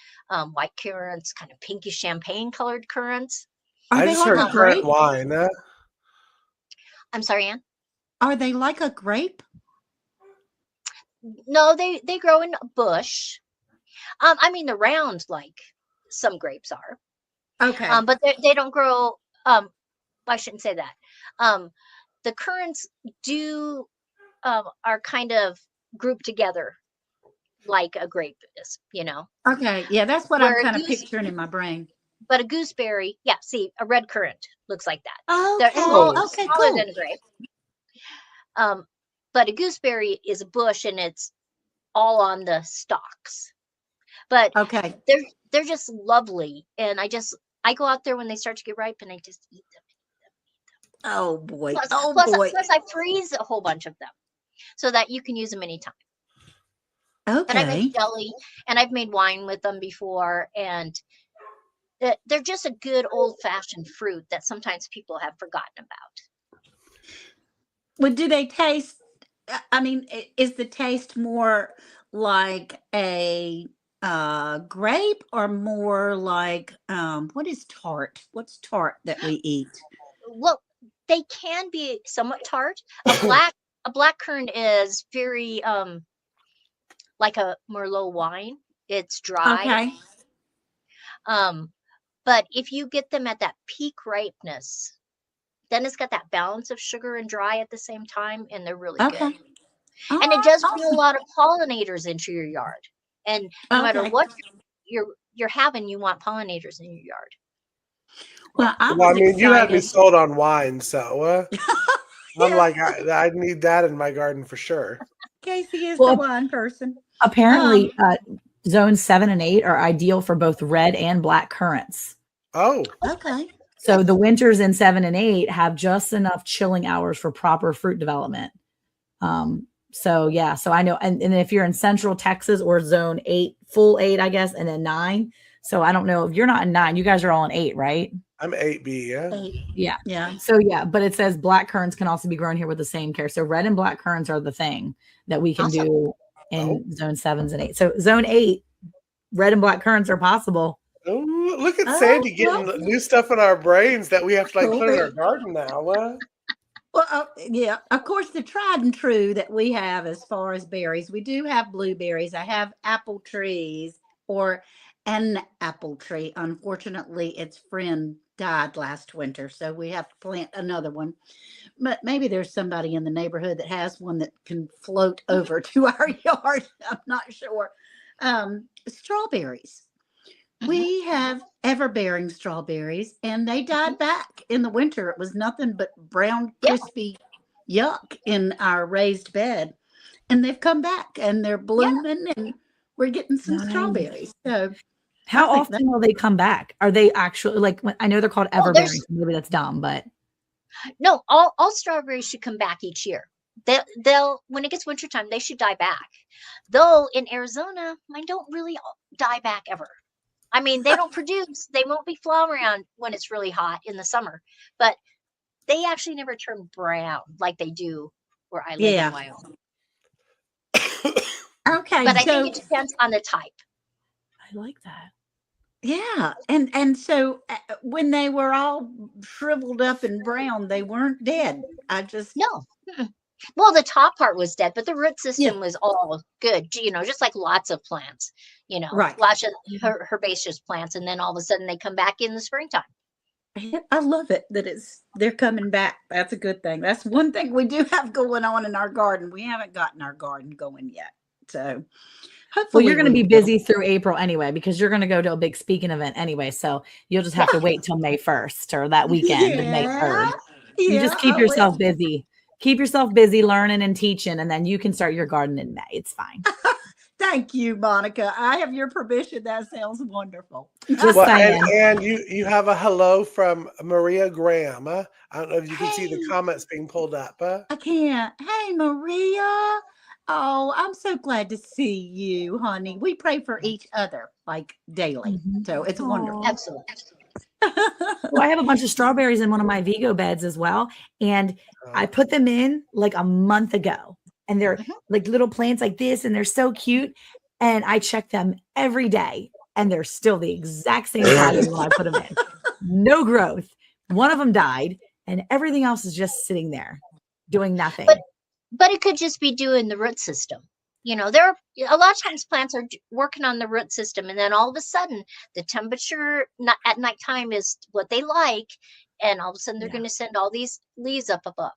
A: white currants, kind of pinkish champagne colored currants.
B: Are
D: I
B: they
D: just
B: like
D: heard
B: a
D: currant
B: grape?
D: wine.
A: I'm sorry, Ann?
B: Are they like a grape?
A: No, they grow in a bush. I mean, they're round like some grapes are.
B: Okay.
A: But they don't grow. I shouldn't say that. The currants are kind of grouped together like a grape is,
B: Okay. Yeah, that's what I'm
A: Where a
B: kind of
A: goose,
B: picturing in my brain.
A: but a gooseberry, yeah. See, a red currant looks like that.
B: Okay.
A: They're smaller
B: Okay,
A: smaller
B: cool.
A: than a grape. But a gooseberry is a bush and it's all on the stalks. But
B: Okay.
A: they're just lovely, and I go out there when they start to get ripe and I just eat them.
B: Oh boy.
A: Plus I freeze a whole bunch of them so that you can use them anytime. And I
B: Okay.
A: make jelly, and I've made wine with them before, and they're just a good old-fashioned fruit that sometimes people have forgotten about.
B: Well, do they taste? I mean, is the taste more like a grape or more like what is tart? What's tart that we eat?
A: Well, they can be somewhat tart. A black currant is very like a Merlot wine. It's dry.
B: Okay.
A: But if you get them at that peak ripeness, then it's got that balance of sugar and dry at the same time, and they're really
B: Okay.
A: good.
B: All
A: And it
B: right,
A: does bring a
B: awesome.
A: lot of pollinators into your yard. And no matter
B: Okay.
A: what you're having, you want pollinators in your yard.
B: Well, I
D: Well, I
B: was
D: mean, you had me
B: excited.
D: sold on wine, so I'm
B: Yeah,
D: like, I need that in my garden for sure.
B: Casey is the
C: Well,
B: wine person.
C: apparently, zones 7 and 8 are ideal for both red and black currants.
D: Oh,
B: Okay.
C: So the winters in 7 and 8 have just enough chilling hours for proper fruit development. So yeah, so I know, and if you're in Central Texas or zone 8, full 8, I guess, and then 9. So I don't know if you're not in 9, you guys are all in 8, right?
D: I'm 8B. Yeah.
B: 8.
C: Yeah.
B: Yeah.
C: So yeah, but it says black currants can also be grown here with the same care. So red and black currants are the thing that we can
A: Awesome.
C: do in zone 7s and 8. So zone 8, red and black currants are possible.
D: Oh, look at
B: Oh,
D: Sandy getting
B: well,
D: new stuff in our brains that we have to like
B: cool
D: put in our
B: bit.
D: garden now.
B: Well, yeah, of course, the tried and true that we have as far as berries, we do have blueberries. I have apple trees or an apple tree. Unfortunately, its friend died last winter, so we have to plant another one. But maybe there's somebody in the neighborhood that has one that can float over to our yard. I'm not sure. Strawberries.
A: Mhm.
B: We have ever-bearing strawberries, and they died back in the winter. It was nothing but brown,
A: Yeah.
B: crispy yuck in our raised bed, and they've come back, and they're blooming, and we're getting some
C: Nice.
B: strawberries. So
C: How
B: I think that,
C: often will they come back? Are they actually like I know they're called
A: Well,
C: everbearing,
A: there's
C: so maybe that's dumb, but
A: no, all strawberries should come back each year. They'll when it gets wintertime, they should die back. Though in Arizona, mine don't really die back ever. I mean, they don't produce, they won't be flowering on when it's really hot in the summer, but they actually never turn brown like they do where I live in
B: yeah.
A: Wyoming.
B: Okay,
A: But I think
B: so
A: it depends on the type.
C: I like that.
B: yeah, and so when they were all shriveled up and brown, they weren't dead. I just
A: No. Mm-mm. Well, the top part was dead, but the root
B: yeah,
A: system was all good, just like lots of plants,
B: right.
A: lots of herbaceous plants, and then all of a sudden they come back in the springtime.
B: I love it that they're coming back. That's a good thing. That's one thing we do have going on in our garden. We haven't gotten our garden going yet. So
C: Well,
B: hopefully
C: you're going to
B: we
C: be
B: will.
C: busy through April anyway because you're going to go to a big speaking event anyway. So you'll just have to wait till May 1st or that weekend of May
B: Yeah.
C: 3rd. You just
B: Yeah.
C: keep
B: I
C: yourself
B: will.
C: busy. Keep yourself busy learning and teaching, and then you can start your garden in May. It's fine.
B: Thank you, Monica. I have your permission. That sounds wonderful.
C: Just
D: Well,
C: saying.
D: and you have a hello from Maria Graham. I don't know if you can see the
B: Hey,
D: comments being pulled up.
B: I can't. Hey, Maria. Oh, I'm so glad to see you, honey. We pray for each other like daily. So it's wonderful.
C: Aw.
A: Excellent.
C: Well, I have a bunch of strawberries in one of my Vigo beds as well. And I put them in like a month ago. And they're
A: Mhm.
C: like little plants like this, and they're so cute. And I check them every day, and they're still the exact same size as when I put them in. No growth. One of them died, and everything else is just sitting there doing nothing.
A: But it could just be doing the root system. There are a lot of times plants are working on the root system, and then all of a sudden the temperature at nighttime is what they like, and all of a sudden they're
C: Yeah.
A: going to send all these leaves up above.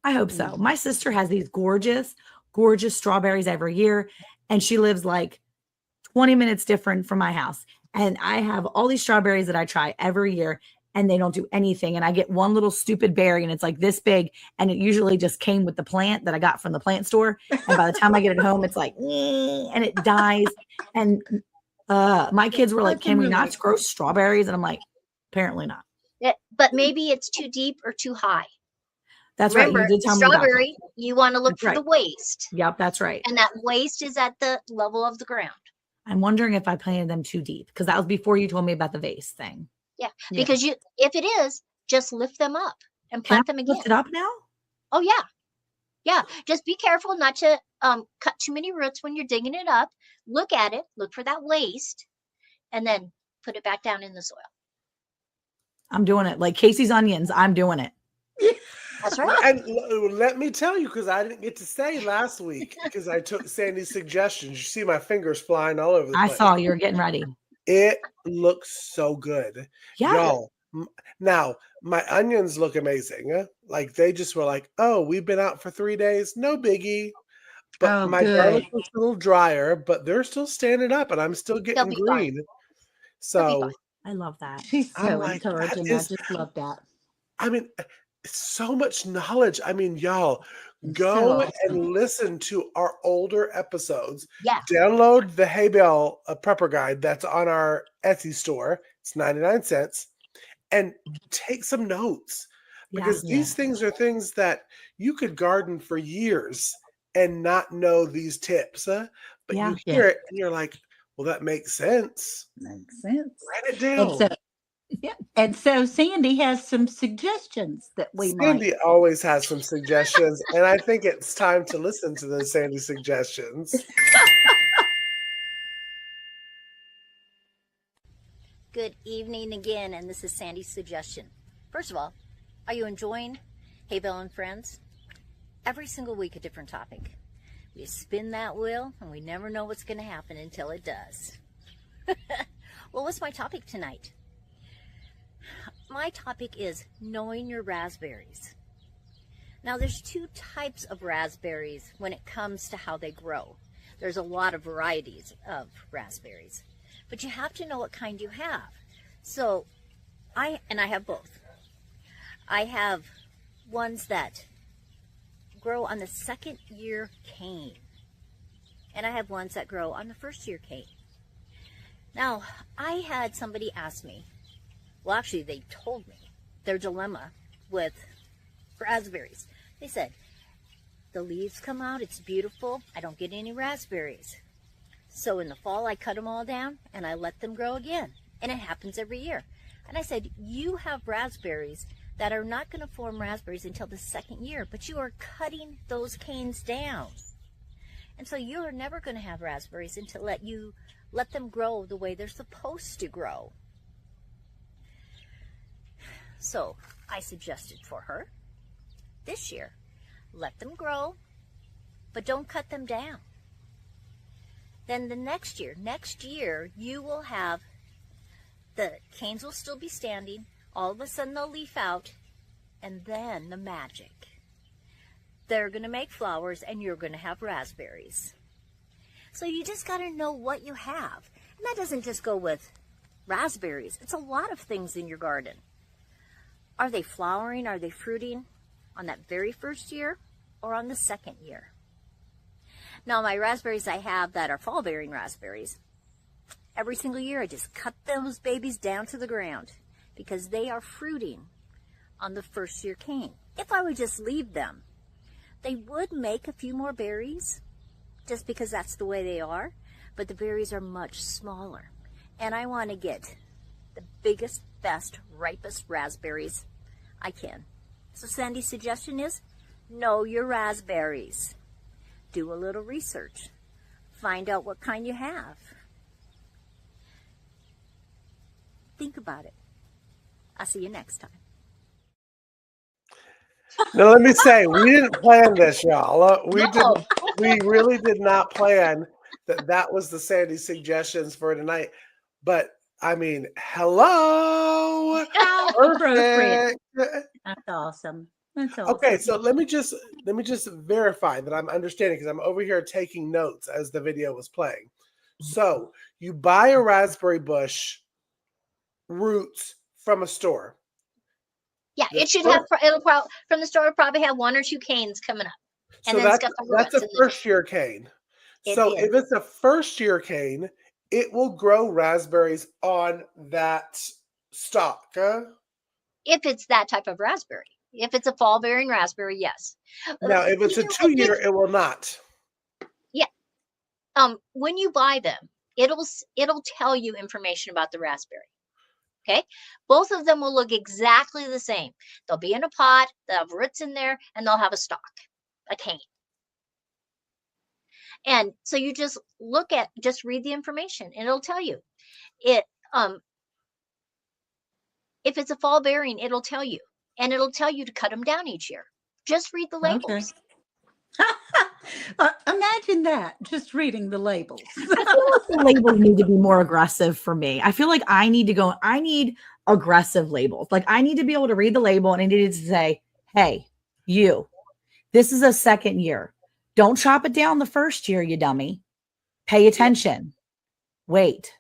C: I hope so. My sister has these gorgeous, gorgeous strawberries every year, and she lives like 20 minutes different from my house. And I have all these strawberries that I try every year, and they don't do anything. And I get one little stupid berry, and it's like this big, and it usually just came with the plant that I got from the plant store. And by the time I get it home, it's like, and it dies. And my kids were like,
B: That's
C: "Can we
B: really
C: not grow strawberries?" And I'm like, "Apparently not."
A: But maybe it's too deep or too high.
C: That's right. You
A: Remember,
C: did tell me about that.
A: strawberry, you want to look
C: That's
A: for
C: right.
A: the waist,
C: Yep, that's right.
A: and that waist is at the level of the ground.
C: I'm wondering if I planted them too deep because that was before you told me about the vase thing.
A: Yeah,
B: Yeah.
A: because if it is, just lift them up and
C: Can
A: plant
C: I
A: them again.
C: lift it up now?
A: Oh yeah. Just be careful not to cut too many roots when you're digging it up. Look at it, look for that waist, and then put it back down in the soil.
C: I'm doing it. Like Casey's onions, I'm doing it.
A: That's right.
D: And let me tell you, because I didn't get to say last week, because I took Sandy's suggestions. You see my fingers flying all over the
C: I
D: place.
C: saw you were getting ready.
D: It looks so good.
C: Yeah.
D: Y'all, now my onions look amazing. Like they just were like, oh, we've been out for 3 days. No biggie. But
B: Oh,
D: my
B: good.
D: garlic was a little drier, but they're still standing up and I'm still
A: They'll
D: getting
A: be
D: green.
A: fine. They'll be
D: So
A: fine.
C: I love that.
B: She's
D: I'm
B: so
D: like, that
B: encouraging. I
D: is,
B: just love that.
D: I mean, it's so much knowledge. I mean, y'all,
B: It's
D: go
B: so awesome.
D: and listen to our older episodes.
A: Yeah.
D: Download the hay bale prepper guide that's on our Etsy store. It's 99 cents. And take some notes because
B: Yeah.
D: these things are things that you could garden for years and not know these tips. But
C: Yeah.
D: you hear it and you're like, well, that makes sense.
B: Makes sense.
D: Write it down.
B: And so, Yeah. And so Sandy has some suggestions that we
D: Sandy
B: might.
D: always has some suggestions, and I think it's time to listen to those Sandy suggestions.
A: Good evening again, and this is Sandy's suggestion. First of all, are you enjoying Hey Bill and Friends? Every single week a different topic. We spin that wheel and we never know what's going to happen until it does. Well, what's my topic tonight? My topic is knowing your raspberries. Now, there's two types of raspberries when it comes to how they grow. There's a lot of varieties of raspberries, but you have to know what kind you have. So I have both. I have ones that grow on the second year cane, and I have ones that grow on the first year cane. Now, I had somebody ask me, well, actually they told me their dilemma with raspberries. They said, the leaves come out, it's beautiful, I don't get any raspberries. So in the fall I cut them all down and I let them grow again, and it happens every year. And I said, you have raspberries that are not going to form raspberries until the second year, but you are cutting those canes down. And so you're never going to have raspberries until you let them grow the way they're supposed to grow. So I suggested for her this year, let them grow, but don't cut them down. Then the next year you will have, the canes will still be standing, all of a sudden they'll leaf out, and then the magic. They're going to make flowers and you're going to have raspberries. So you just got to know what you have. And that doesn't just go with raspberries. It's a lot of things in your garden. Are they flowering? Are they fruiting on that very first year or on the second year? Now, my raspberries I have that are fall-bearing raspberries, every single year I just cut those babies down to the ground because they are fruiting on the first year cane. If I would just leave them, they would make a few more berries just because that's the way they are, but the berries are much smaller. And I want to get the biggest, best, ripest raspberries I can. So Sandy's suggestion is, know your raspberries. Do a little research. Find out what kind you have. Think about it. I'll see you next time.
D: Now, let me say, we didn't plan this, y'all.
A: No.
D: We really did not plan that was the Sandy suggestions for tonight. But I mean, hello.
B: How appropriate.
D: Perfect.
B: That's awesome. That's awesome.
D: Okay, so let me just verify that I'm understanding, because I'm over here taking notes as the video was playing. So you buy a raspberry bush roots from a store.
A: Yeah, it should have. From the store, it'll probably have one or two canes coming up, and
D: So
A: then it's got the roots.
D: that's a first year cane. So if it's a first year cane, it will grow raspberries on that stalk.
A: If it's that type of raspberry. If it's a fall bearing raspberry, yes.
D: Now, if it's a 2 year, it will not.
A: Yeah. When you buy them, it'll tell you information about the raspberry. Okay, both of them will look exactly the same. They'll be in a pot, they'll have roots in there, and they'll have a stalk, a cane. And so you just read the information, and it'll tell you it. If it's a fall bearing, it'll tell you, and it'll tell you to cut them down each year. Just read the labels.
B: Okay. Imagine that, just reading the labels.
C: The labels need to be more aggressive for me. I feel like I need aggressive labels. Like I need to be able to read the label and I need to say, hey, this is a second year. Don't chop it down the first year, you dummy. Pay attention. Wait.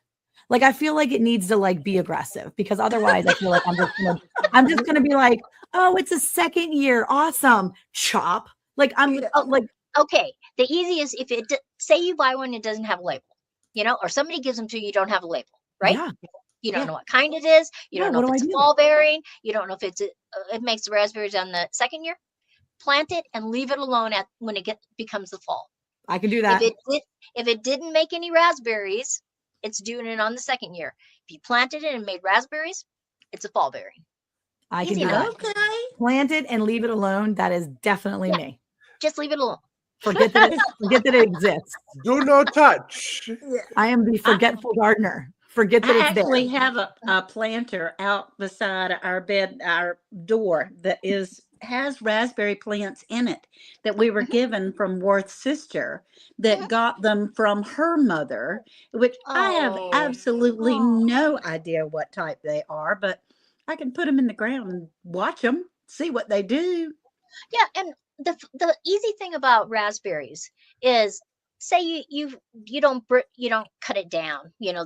C: Like I feel like it needs to like be aggressive, because otherwise I feel like I'm just gonna be like, oh, it's a second year. Awesome. Chop. Like I'm like,
A: okay. The easiest, if say you buy one, it doesn't have a label, or somebody gives them to you, don't have a label, right?
C: Yeah.
A: You don't know what kind it is. You don't know if it's fall bearing. You don't know if it makes the raspberries on the second year. Plant it and leave it alone when it becomes the fall.
C: I can do that.
A: If it didn't make any raspberries, it's doing it on the second year. If you planted it and made raspberries, it's a fall berry.
C: I can
A: Easy
C: do that.
B: Okay.
C: Plant it and leave it alone. That is definitely me.
A: Just leave it alone.
C: Forget that it exists.
D: Do not touch.
C: I am the forgetful gardener. Forget that
B: I
C: it's there.
B: actually have a planter out beside our door that has raspberry plants in it that we were given from Worth's sister that got them from her mother, which I have
A: Oh.
B: absolutely no idea what type they are, but I can put them in the ground and watch them, see what they do.
A: Yeah, and the easy thing about raspberries is, say you don't cut it down. You know,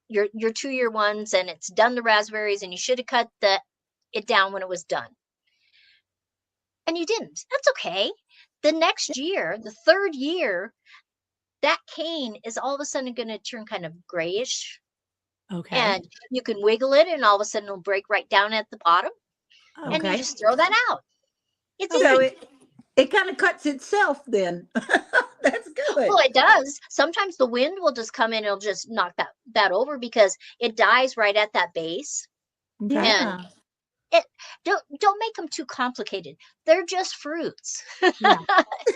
A: your 2-year ones, and it's done the raspberries, and you should have cut it down when it was done, and you didn't. That's okay. The next year, the 3rd year, that cane is all of a sudden going to turn kind of grayish,
C: Okay.
A: and you can wiggle it, and all of a sudden it'll break right down at the bottom, and you
B: Okay.
A: just throw that out. It's
B: So
A: easy.
B: it kind of cuts itself then. That's good.
A: Well, it does. Sometimes the wind will just come in and it'll just knock that over because it dies right at that base.
C: Okay.
B: Yeah.
A: And don't make them too complicated. They're just fruits.
C: Yeah.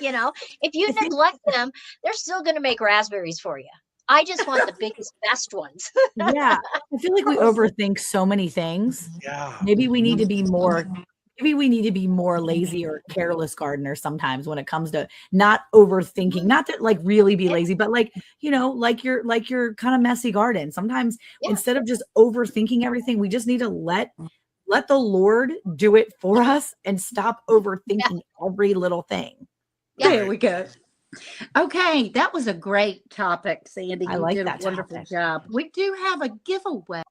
A: You know, if you neglect them, they're still going to make raspberries for you. I just want the biggest, best ones.
C: Yeah. I feel like we overthink so many things.
D: Yeah.
C: Maybe we need to be more lazy or careless gardeners sometimes when it comes to not overthinking, not to like really be lazy, but like, you know, like your kind of messy garden. Sometimes instead of just overthinking everything, we just need to let the Lord do it for us and stop overthinking every little thing.
B: There we go. Okay, that was a great topic, Sandy.
C: I
B: You
C: like
B: did
C: that
B: a wonderful
C: topic.
B: job. We do have a giveaway.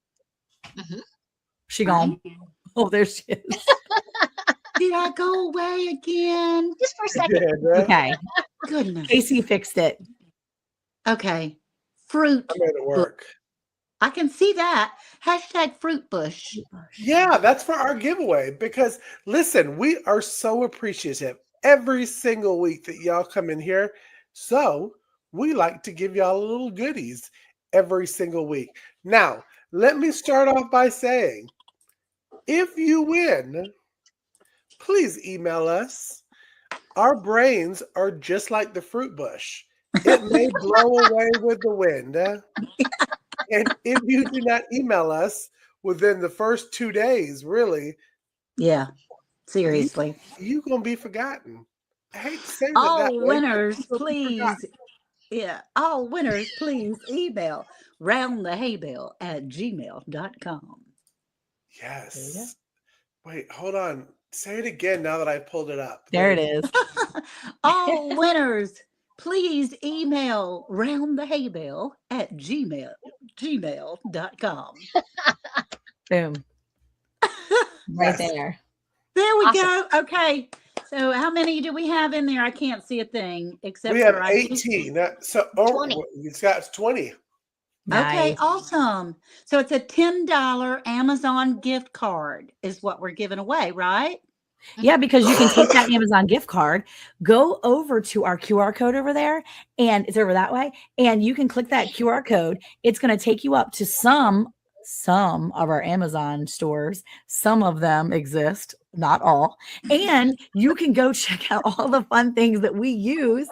C: She gone. Oh, there she is.
B: Did I go away again?
A: Just for a second.
C: Okay.
B: Goodness.
C: Casey fixed it.
B: Okay. Fruit.
D: I made it work.
B: I can see that. Hashtag fruit bush.
D: Yeah, that's for our giveaway because listen, we are so appreciative every single week that y'all come in here. So we like to give y'all little goodies every single week. Now, let me start off by saying, if you win, please email us. Our brains are just like the fruit bush. It may blow away with the wind. And if you do not email us within the first 2 days, really,
B: Yeah. Seriously.
D: you're going to be forgotten. I hate to say that.
B: All
D: way,
B: winners,
D: but you'll be
B: please.
D: forgotten.
B: Yeah. All winners, please email roundthehaybale@gmail.com.
D: Yes. Wait, hold on. Say it again now that I pulled it up.
C: There it is.
B: All winners, please email roundthehaybale@gmail.com.
C: Boom. Right there.
B: There we
A: Awesome.
B: go. Okay. So how many do we have in there? I can't see a thing except
D: We have
B: for
D: 18.
A: 20.
D: It's got 20.
B: Okay,
C: Nice.
B: awesome. So it's a $10 Amazon gift card is what we're giving away, right?
C: Yeah, because you can take that Amazon gift card, go over to our QR code over there, and it's over that way, and you can click that QR code. It's going to take you up to some of our Amazon stores. Some of them exist, not all. And you can go check out all the fun things that we use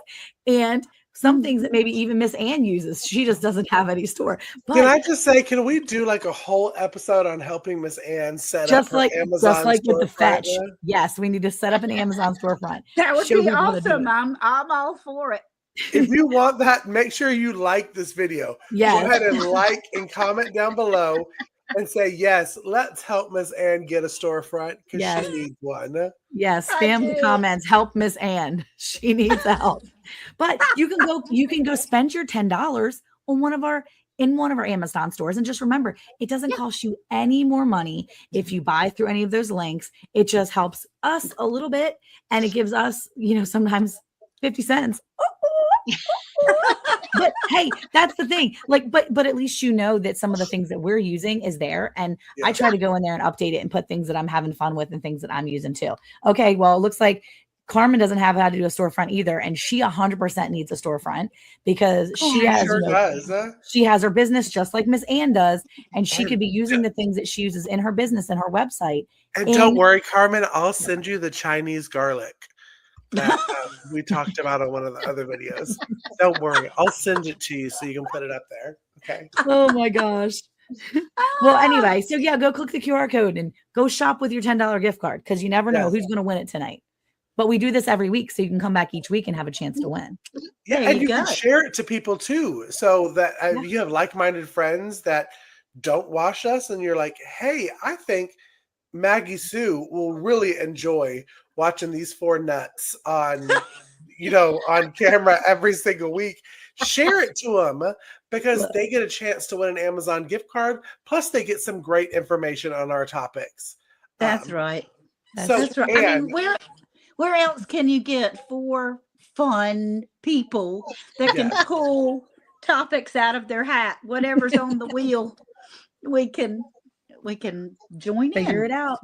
C: and some things that maybe even Miss Ann uses. She just doesn't have any store. But
D: Can I just say, can we do like a whole episode on helping Miss Ann set up her Amazon
C: just like with the
D: storefront?
C: fetch. Yes, we need to set up an Amazon storefront.
B: That would
C: Show
B: be
C: people how to do
B: awesome.
C: it.
B: I'm all for it.
D: If you want that, make sure you like this video.
C: Yes.
D: Go ahead and like and comment down below and say, yes, let's help Miss Ann get a storefront because
C: Yes.
D: she needs one.
C: Yes,
B: I
C: spam the
B: do.
C: comments. Help Miss Ann. She needs help. But you can go spend your $10 on one of our Amazon stores. And just remember, it doesn't cost you any more money if you buy through any of those links. It just helps us a little bit, and it gives us, sometimes 50 cents. But hey, that's the thing. Like, but at least you know that some of the things that we're using is there. And I try to go in there and update it and put things that I'm having fun with and things that I'm using too. Okay, well, it looks like Carmen doesn't have how to do a storefront either. And she 100% needs a storefront because she has,
D: sure does.
C: she has her business just like Miss Ann does. And she could be using the things that she uses in her business and her website.
D: And don't worry, Carmen, I'll send you the Chinese garlic that we talked about on one of the other videos. Don't worry, I'll send it to you so you can put it up there. Okay.
C: Oh my gosh. Well, anyway, so yeah, go click the QR code and go shop with your $10 gift card because you never know who's going to win it tonight. But we do this every week, so you can come back each week and have a chance to win.
D: Yeah, and you can share it to people too, so that you have like-minded friends that don't watch us, and you're like, hey, I think Maggie Sue will really enjoy watching these four nuts on, on camera every single week. Share it to them because they get a chance to win an Amazon gift card. Plus, they get some great information on our topics.
B: That's right.
D: That's
B: right. I mean, where else can you get 4 fun people that can pull topics out of their hat? Whatever's on the wheel, we can join
C: Figure it out.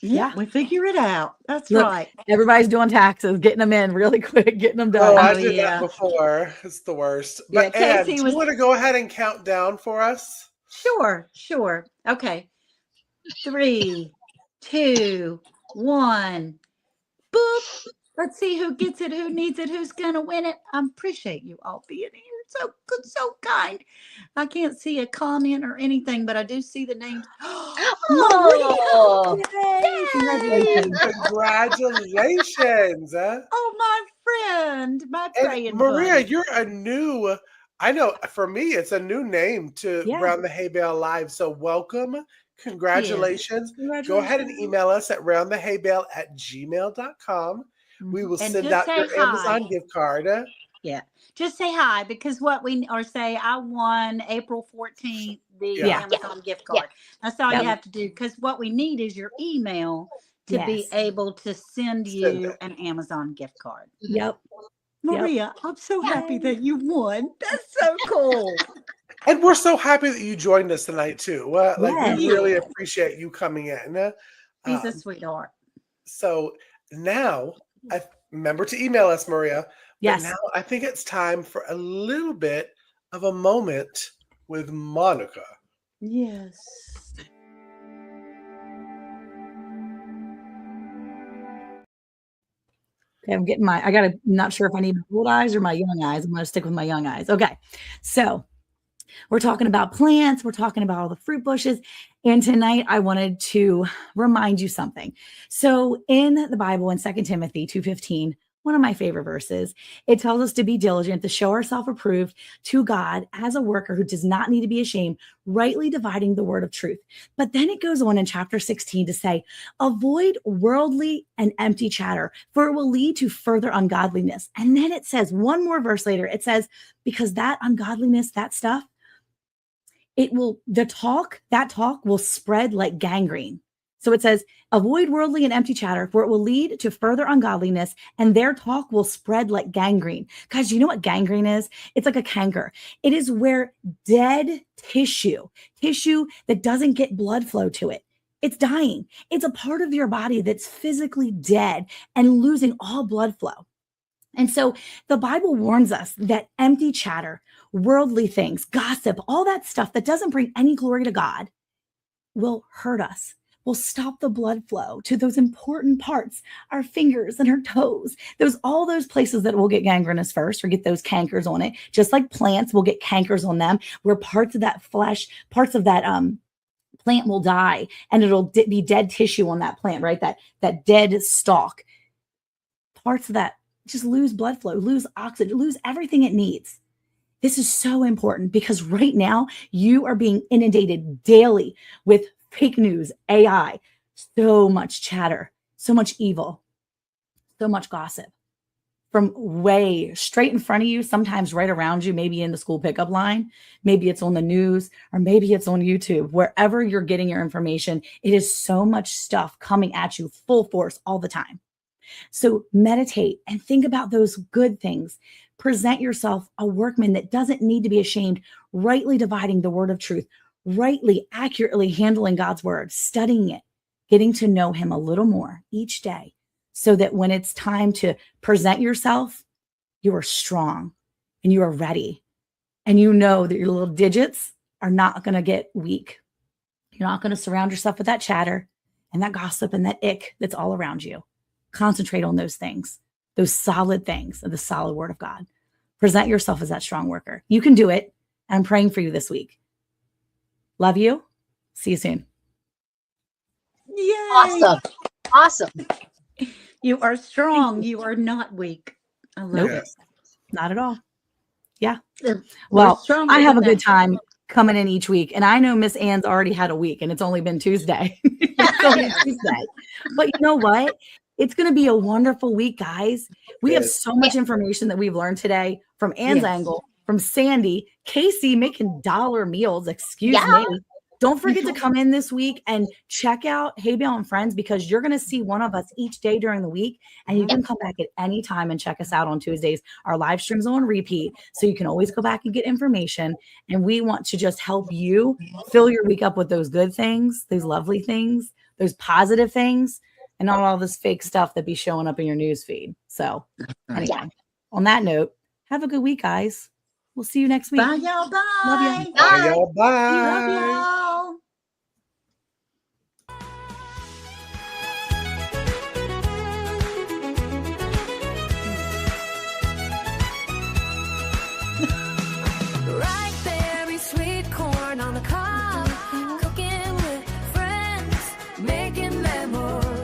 B: Yeah, we figure it out. That's right.
C: Everybody's doing taxes, getting them in really quick, getting them done.
D: Oh, I did that before. It's the worst. But Ann, do you want to go ahead and count down for us?
B: Sure. Okay. 3, 2, 1. Boop. Let's see who gets it, who needs it, who's going to win it. I appreciate you all being here. So good, so kind. I can't see a comment or anything, but I do see the names.
A: Oh,
D: Congratulations.
B: Oh, my friend, my praying
D: Maria,
B: buddy.
D: you're I know for me, it's a new name to Round the Hay Bale Live. So welcome. Congratulations. Go ahead and email us at roundthehaybale@gmail.com. We will send out your Amazon gift card.
B: Yeah. Just say hi because say I won April 14th, the Amazon gift card. That's all you have to do because what we need is your email to be able to send you an Amazon gift card.
C: Yep.
B: Maria, I'm so happy that you won. That's so cool.
D: And we're so happy that you joined us tonight too. We really appreciate you coming in.
B: He's a sweetheart.
D: So now, remember to email us, Maria.
C: Yes.
D: But now I think it's time for a little bit of a moment with Monica.
B: Yes.
C: Okay, I'm not sure if I need my old eyes or my young eyes. I'm going to stick with my young eyes. Okay. So we're talking about plants. We're talking about all the fruit bushes. And tonight I wanted to remind you something. So in the Bible, in 2 Timothy 2:15, one of my favorite verses, it tells us to be diligent, to show ourselves approved to God as a worker who does not need to be ashamed, rightly dividing the word of truth. But then it goes on in chapter 16 to say, avoid worldly and empty chatter, for it will lead to further ungodliness. And then it says one more verse later, it says, because that ungodliness, that stuff, that talk will spread like gangrene. So it says, avoid worldly and empty chatter, for it will lead to further ungodliness, and their talk will spread like gangrene. Guys, you know what gangrene is? It's like a canker. It is where dead tissue that doesn't get blood flow to it, it's dying. It's a part of your body that's physically dead and losing all blood flow. And so the Bible warns us that empty chatter, worldly things, gossip, all that stuff that doesn't bring any glory to God will hurt us, will stop the blood flow to those important parts, our fingers and our toes, all those places that will get gangrenous first or get those cankers on it. Just like plants will get cankers on them, where parts of that flesh, parts of that plant will die, and it'll be dead tissue on that plant, right? That dead stalk. Parts of that just lose blood flow, lose oxygen, lose everything it needs. This is so important because right now you are being inundated daily with fake news, AI, so much chatter, so much evil, so much gossip from way straight in front of you, sometimes right around you, maybe in the school pickup line, maybe it's on the news, or maybe it's on YouTube. Wherever you're getting your information, it is so much stuff coming at you full force all the time. So meditate and think about those good things. Present yourself a workman that doesn't need to be ashamed, rightly dividing the word of truth, rightly, accurately handling God's word, studying it, getting to know him a little more each day so that when it's time to present yourself, you are strong and you are ready. And you know that your little digits are not going to get weak. You're not going to surround yourself with that chatter and that gossip and that ick that's all around you. Concentrate on those things, those solid things of the solid word of God. Present yourself as that strong worker. You can do it. I'm praying for you this week. Love you. See you soon.
B: Yay.
A: Awesome.
B: You are strong. You are not weak. I love it.
C: Not at all. Yeah.
B: We're
C: Well,
B: stronger
C: I have a
B: than
C: good
B: that.
C: time coming in each week. And I know Miss Ann's already had a week and it's only been Tuesday. It's only Tuesday. But you know what? It's going to be a wonderful week, guys. We have so much information that we've learned today from Ann's angle, from Sandy, Casey making dollar meals. Excuse me. Don't forget to come in this week and check out Hey Bale and Friends, because you're going to see one of us each day during the week. And you can come back at any time and check us out on Tuesdays. Our live streams are on repeat, so you can always go back and get information. And we want to just help you fill your week up with those good things, those lovely things, those positive things, and not all this fake stuff that be showing up in your news feed. So anyway, on that note, have a good week, guys. We'll see you next week.
B: Bye, y'all. Bye.
C: Love you.
D: Bye, y'all. Bye.
B: Love y'all.
E: Right berry, sweet corn on the cob, cooking with friends, making memories.